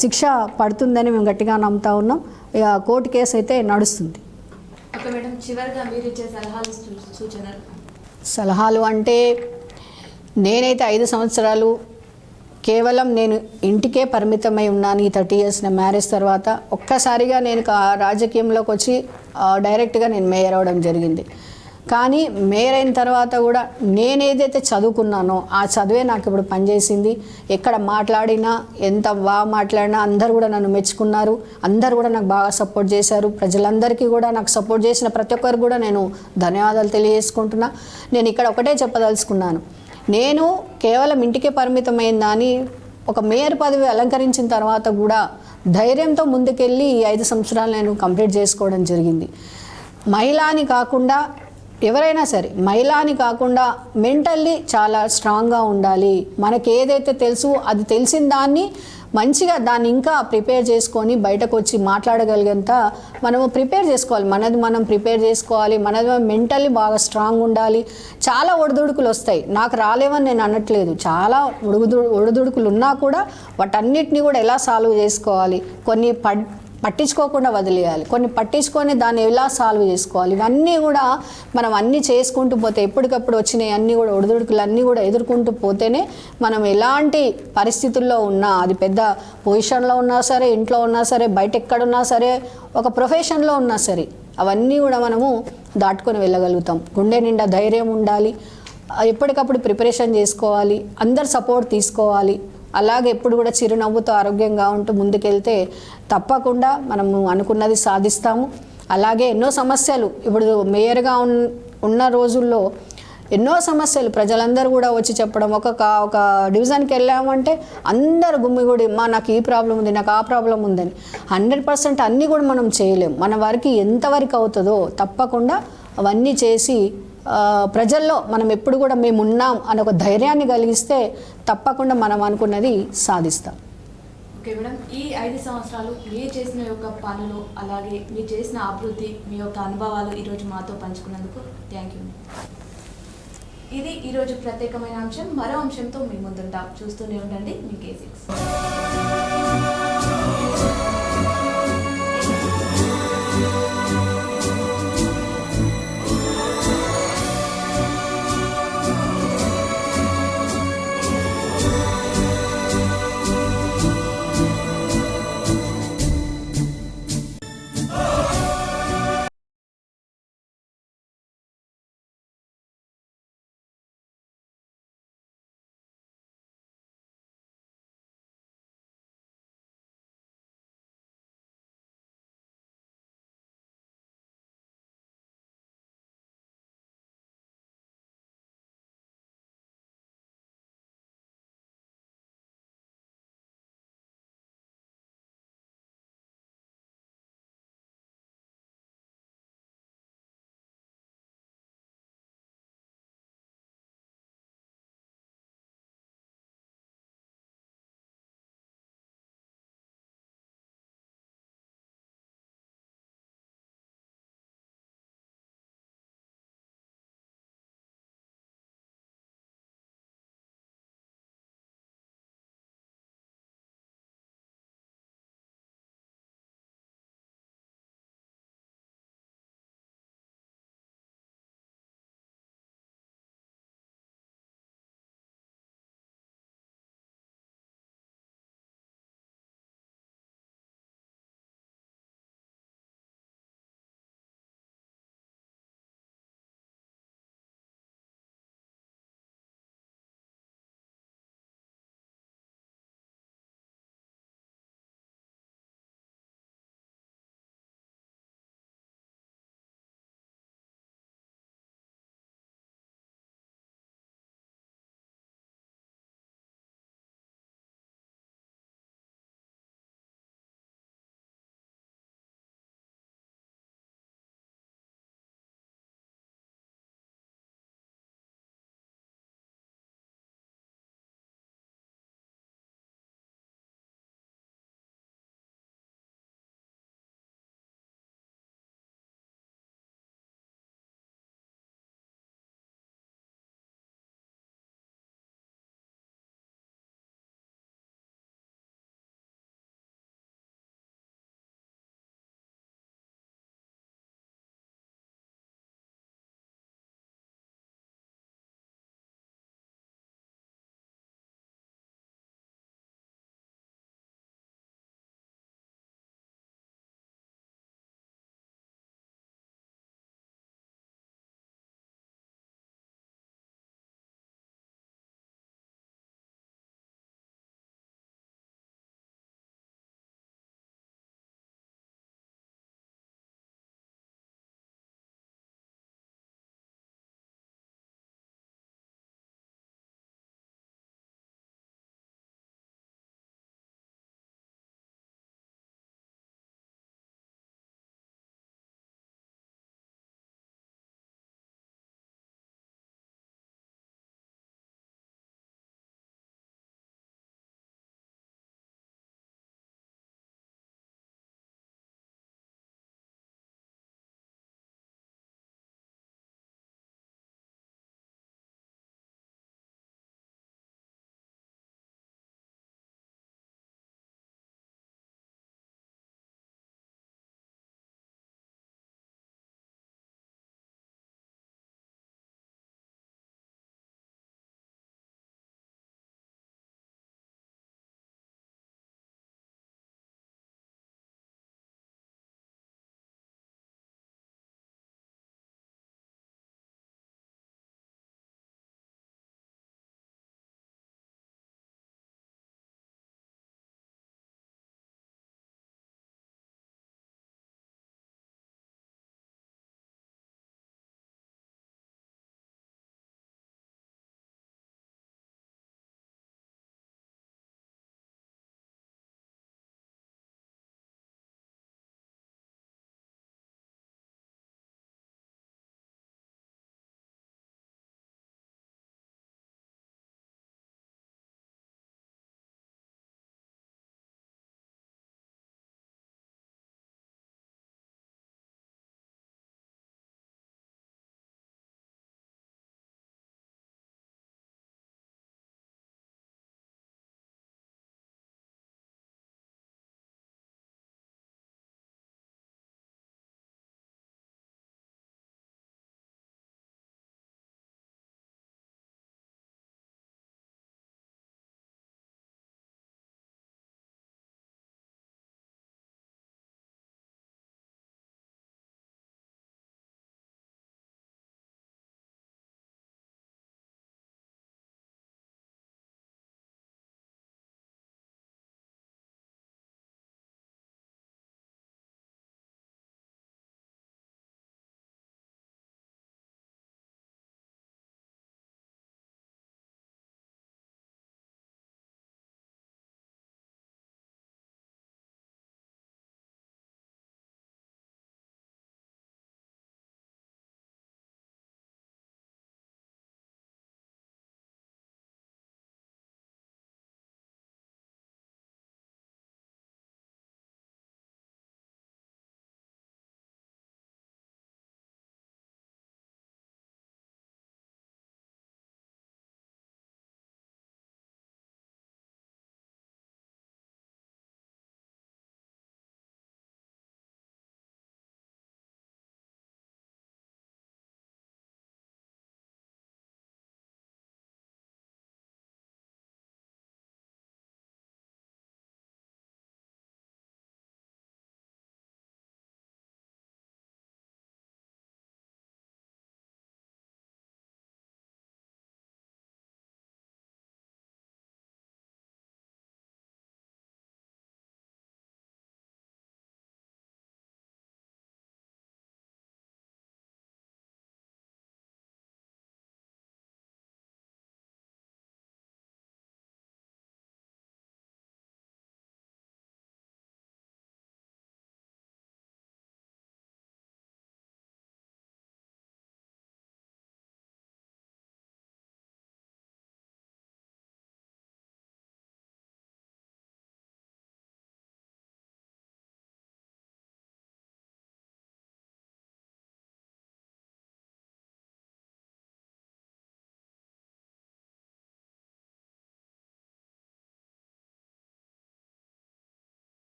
శిక్ష పడుతుందని మేము గట్టిగా నమ్ముతా ఉన్నాం. ఇక కోర్టు కేసు అయితే నడుస్తుంది. ఓకే మేడం, చివరిగా మీరు ఇచ్చే సలహాలు, సూచనలు? సలహాలు అంటే నేనైతే 5 సంవత్సరాలు కేవలం నేను ఇంటికే పరిమితమై ఉన్నాను. ఈ 30 years నా మ్యారేజ్ తర్వాత ఒక్కసారిగా నేను రాజకీయంలోకి వచ్చి డైరెక్ట్గా నేను మేయర్ అవ్వడం జరిగింది. కానీ మేయర్ అయిన తర్వాత కూడా నేను ఏదైతే చదువుకున్నానో ఆ చదువే నాకు ఇప్పుడు పనిచేసింది. ఎక్కడ మాట్లాడినా, ఎంత బాగా మాట్లాడినా అందరూ కూడా నన్ను మెచ్చుకున్నారు. అందరూ కూడా నాకు బాగా సపోర్ట్ చేశారు. ప్రజలందరికీ కూడా నాకు సపోర్ట్ చేసిన ప్రతి ఒక్కరు కూడా నేను ధన్యవాదాలు తెలియజేసుకుంటున్నా. నేను ఇక్కడ ఒకటే చెప్పదలుచుకున్నాను, నేను కేవలం ఇంటికే పరిమితమైందా అని ఒక మేయర్ పదవి అలంకరించిన తర్వాత కూడా ధైర్యంతో ముందుకెళ్ళి ఈ 5 సంవత్సరాలు నేను కంప్లీట్ చేసుకోవడం జరిగింది. మహిళని కాకుండా ఎవరైనా సరే, మహిళని కాకుండా మెంటల్లీ చాలా స్ట్రాంగ్గా ఉండాలి. మనకి ఏదైతే తెలుసు అది తెలిసిన దాన్ని మంచిగా దాన్ని ఇంకా ప్రిపేర్ చేసుకొని బయటకు వచ్చి మాట్లాడగలిగేంత మనము ప్రిపేర్ చేసుకోవాలి. మనది మనం ప్రిపేర్ చేసుకోవాలి. మనది మెంటల్లీ బాగా స్ట్రాంగ్ ఉండాలి. చాలా ఒడిదుడుకులు వస్తాయి, నాకు రాలేవని నేను అనట్లేదు. చాలా ఒడిదుడుకులు ఉన్నా కూడా వాటన్నిటిని కూడా ఎలా సాల్వ్ చేసుకోవాలి, కొన్ని పట్టించుకోకుండా వదిలేయాలి, కొన్ని పట్టించుకొని దాన్ని ఎలా సాల్వ్ చేసుకోవాలి, ఇవన్నీ కూడా మనం అన్నీ చేసుకుంటూ పోతే ఎప్పటికప్పుడు వచ్చినాయి అన్నీ కూడా ఒడిదుడుకులు అన్నీ కూడా ఎదుర్కొంటూ పోతేనే మనం ఎలాంటి పరిస్థితుల్లో ఉన్నా, అది పెద్ద పొజిషన్లో ఉన్నా సరే, ఇంట్లో ఉన్నా సరే, బయట ఎక్కడున్నా సరే, ఒక ప్రొఫెషన్లో ఉన్నా సరే, అవన్నీ కూడా మనము దాటుకొని వెళ్ళగలుగుతాం. గుండె నిండా ధైర్యం ఉండాలి, ఎప్పటికప్పుడు ప్రిపరేషన్ చేసుకోవాలి, అందరు సపోర్ట్ తీసుకోవాలి. అలాగే ఎప్పుడు కూడా చిరునవ్వుతో ఆరోగ్యంగా ఉంటూ ముందుకెళ్తే తప్పకుండా మనము అనుకున్నది సాధిస్తాము. అలాగే ఎన్నో సమస్యలు, ఇప్పుడు మేయర్గా ఉన్న రోజుల్లో ఎన్నో సమస్యలు ప్రజలందరూ కూడా వచ్చి చెప్పడం. ఒక డివిజన్కి వెళ్ళామంటే అందరు గుమ్మిగూడి నాకు ఈ ప్రాబ్లం ఉంది, నాకు ఆ ప్రాబ్లం ఉందని. 100% అన్నీ కూడా మనం చేయలేం. మన వారికి ఎంతవరకు అవుతుందో తప్పకుండా అవన్నీ చేసి ప్రజల్లో మనం ఎప్పుడు కూడా మేము ఉన్నాం అనే ఒక ధైర్యాన్ని కలిగిస్తే తప్పకుండా మనం అనుకున్నది సాధిస్తాం. ఓకే మేడం, ఈ 5 సంవత్సరాలు మీరు చేసిన యొక్క పనులు అలాగే మీరు చేసిన అభివృద్ధి మీ యొక్క అనుభవాలు ఈరోజు మాతో పంచుకున్నందుకు థ్యాంక్ యూ. ఇది ఈరోజు ప్రత్యేకమైన అంశం. మరో అంశంతో మీ ముందుంటాం. చూస్తూనే ఉండండి మీ K6.